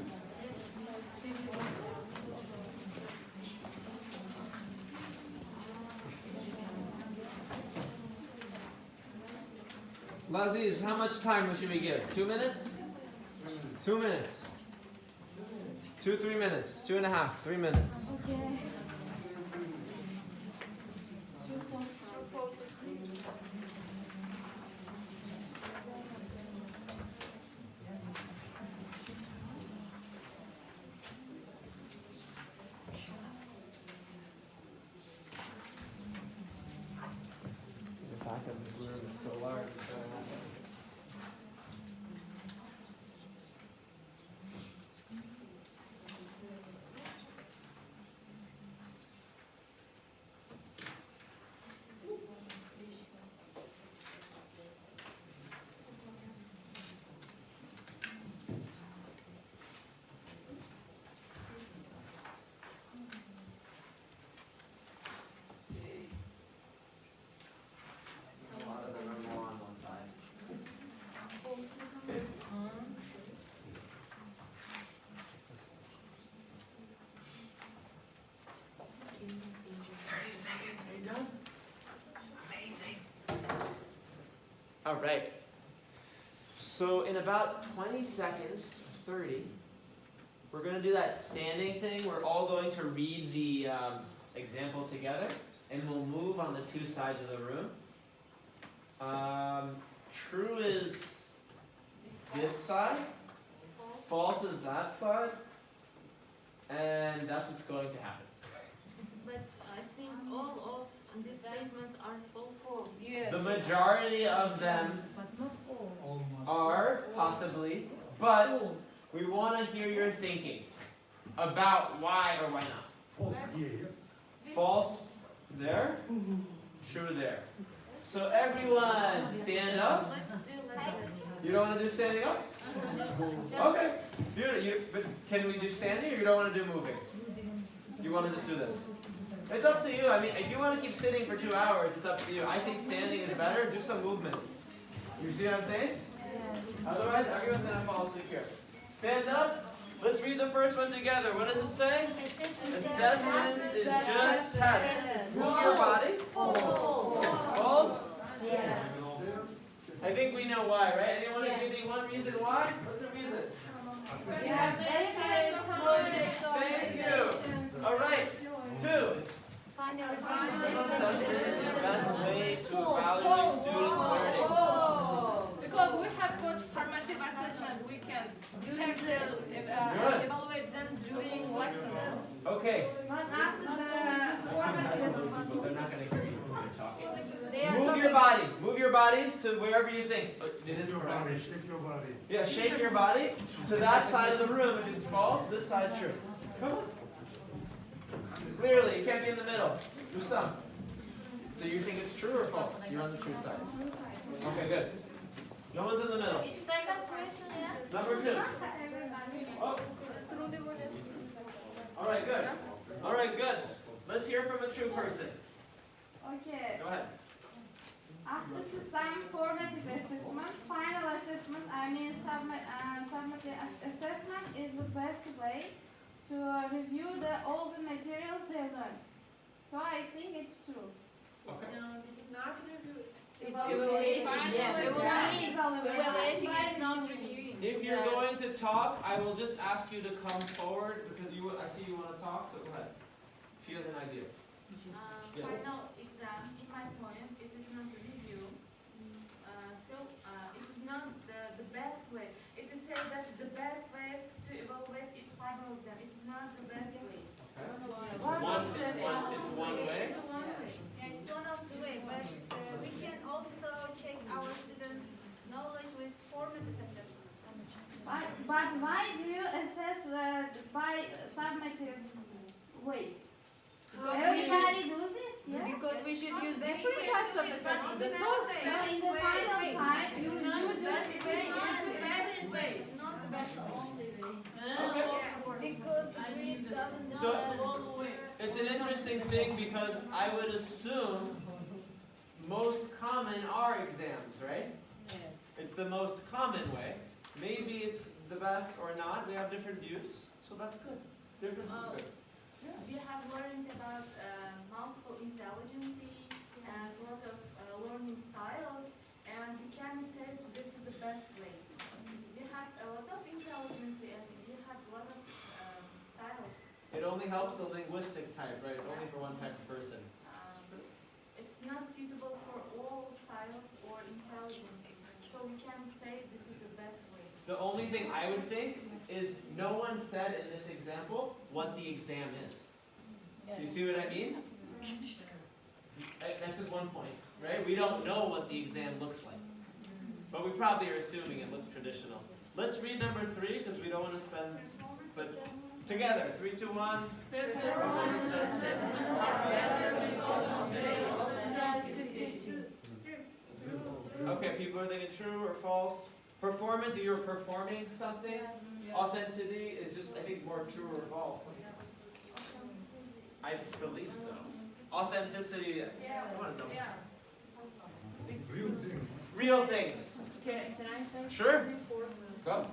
Laziz, how much time should we give? 2 minutes? 2 minutes. 2, 3 minutes. 2.5, 3 minutes. Okay. The back of this room is so large. All right. So in about 20 seconds, 30, we're going to do that standing thing. We're all going to read the example together, and we'll move on the two sides of the room. True is this side, false is that side, and that's what's going to happen. But I think all of these statements are false. The majority of them are, possibly, but we want to hear your thinking about why or why not. False there, true there. So everyone, stand up. You don't want to do standing up? Okay. But can we do standing or you don't want to do moving? You want to just do this? It's up to you. I mean, if you want to keep sitting for 2 hours, it's up to you. I think standing is better. Do some movement. You see what I'm saying? Otherwise, everyone's going to fall asleep here. Stand up. Let's read the first one together. What does it say? Assessment is just test. Move your body. False? Yes. I think we know why, right? Anyone give me one reason why? What's the reason? We have Thank you. All right. 2. Assessment is the best way to evaluate students' learning. Because we have got formative assessment, we can check them, evaluate them during lessons. Okay. But after the formative assessment, They're not going to hear you when you're talking. Move your body. Move your bodies to wherever you think. It is correct. Shake your body. Yeah, shake your body to that side of the room. If it's false, this side true. Come on. Clearly, you can't be in the middle. Do some. So you think it's true or false? You're on the true side. Okay, good. No one's in the middle. Second question, yes. Number 2. Oh. All right, good. All right, good. Let's hear from a true person. okay. Go ahead. After some formative assessment, final assessment, summative assessment is the best way to review all the materials they learned. So I think it's true. Okay. No, this is not review. It's evaluating, yes. Evaluating is not reviewing. If you're going to talk, I will just ask you to come forward because I see you want to talk, so go ahead. She has an idea. Yeah. Final exam, in my point, it is not a review. It is not the best way. It is said that the best way to evaluate is final exam. It is not the best way. Okay. It's one way. It's one way. Yeah, it's one of the way, but we can also check our students' knowledge with formative assessment. But why do you assess by summative way? Everybody do this, yeah? Because we should use different types of assessment. That's all. No, in the final time, you do the best way. It's the best way. Not the best only way. Because it doesn't So it's an interesting thing because I would assume most common are exams, right? Yes. It's the most common way. Maybe it's the best or not. We have different views, so that's good. Difference is good. we have learned about multiple intelligence and a lot of learning styles, and we can say this is the best way. We have a lot of intelligence and we have a lot of styles. It only helps the linguistic type, right? It's only for one type of person. It's not suitable for all styles or intelligence, so we can't say this is the best way. The only thing I would think is no one said in this example what the exam is. So you see what I mean? That's just one point, right? We don't know what the exam looks like. But we probably are assuming it looks traditional. Let's read number 3 because we don't want to spend... But together, 3, 2, 1. Okay, people are thinking true or false. Performance, you're performing something. Authenticity is just, I think, more true or false. I believe so. Authenticity, I want to know. Real things. Real things. Can I say? Sure. Go.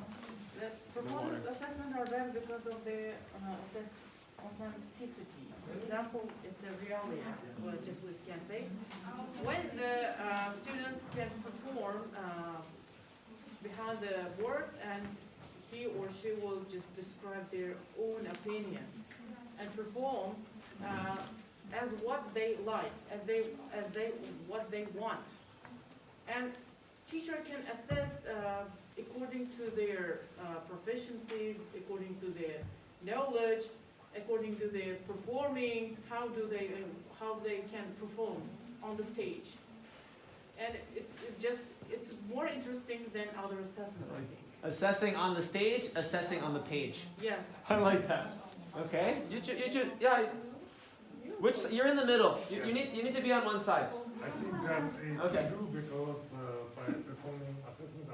The performance assessment are done because of the authenticity. For example, it's a reality, just we can say. When the student can perform on the board, and he or she will just describe their own opinion and perform as what they like, what they want. And teacher can assess according to their proficiency, according to their knowledge, according to their performing, how they can perform on the stage. And it's more interesting than other assessments, I think. Assessing on the stage, assessing on the page. Yes. I like that. Okay. You yeah. You're in the middle. You need to be on one side. I think that it's Okay. true because by performing assessment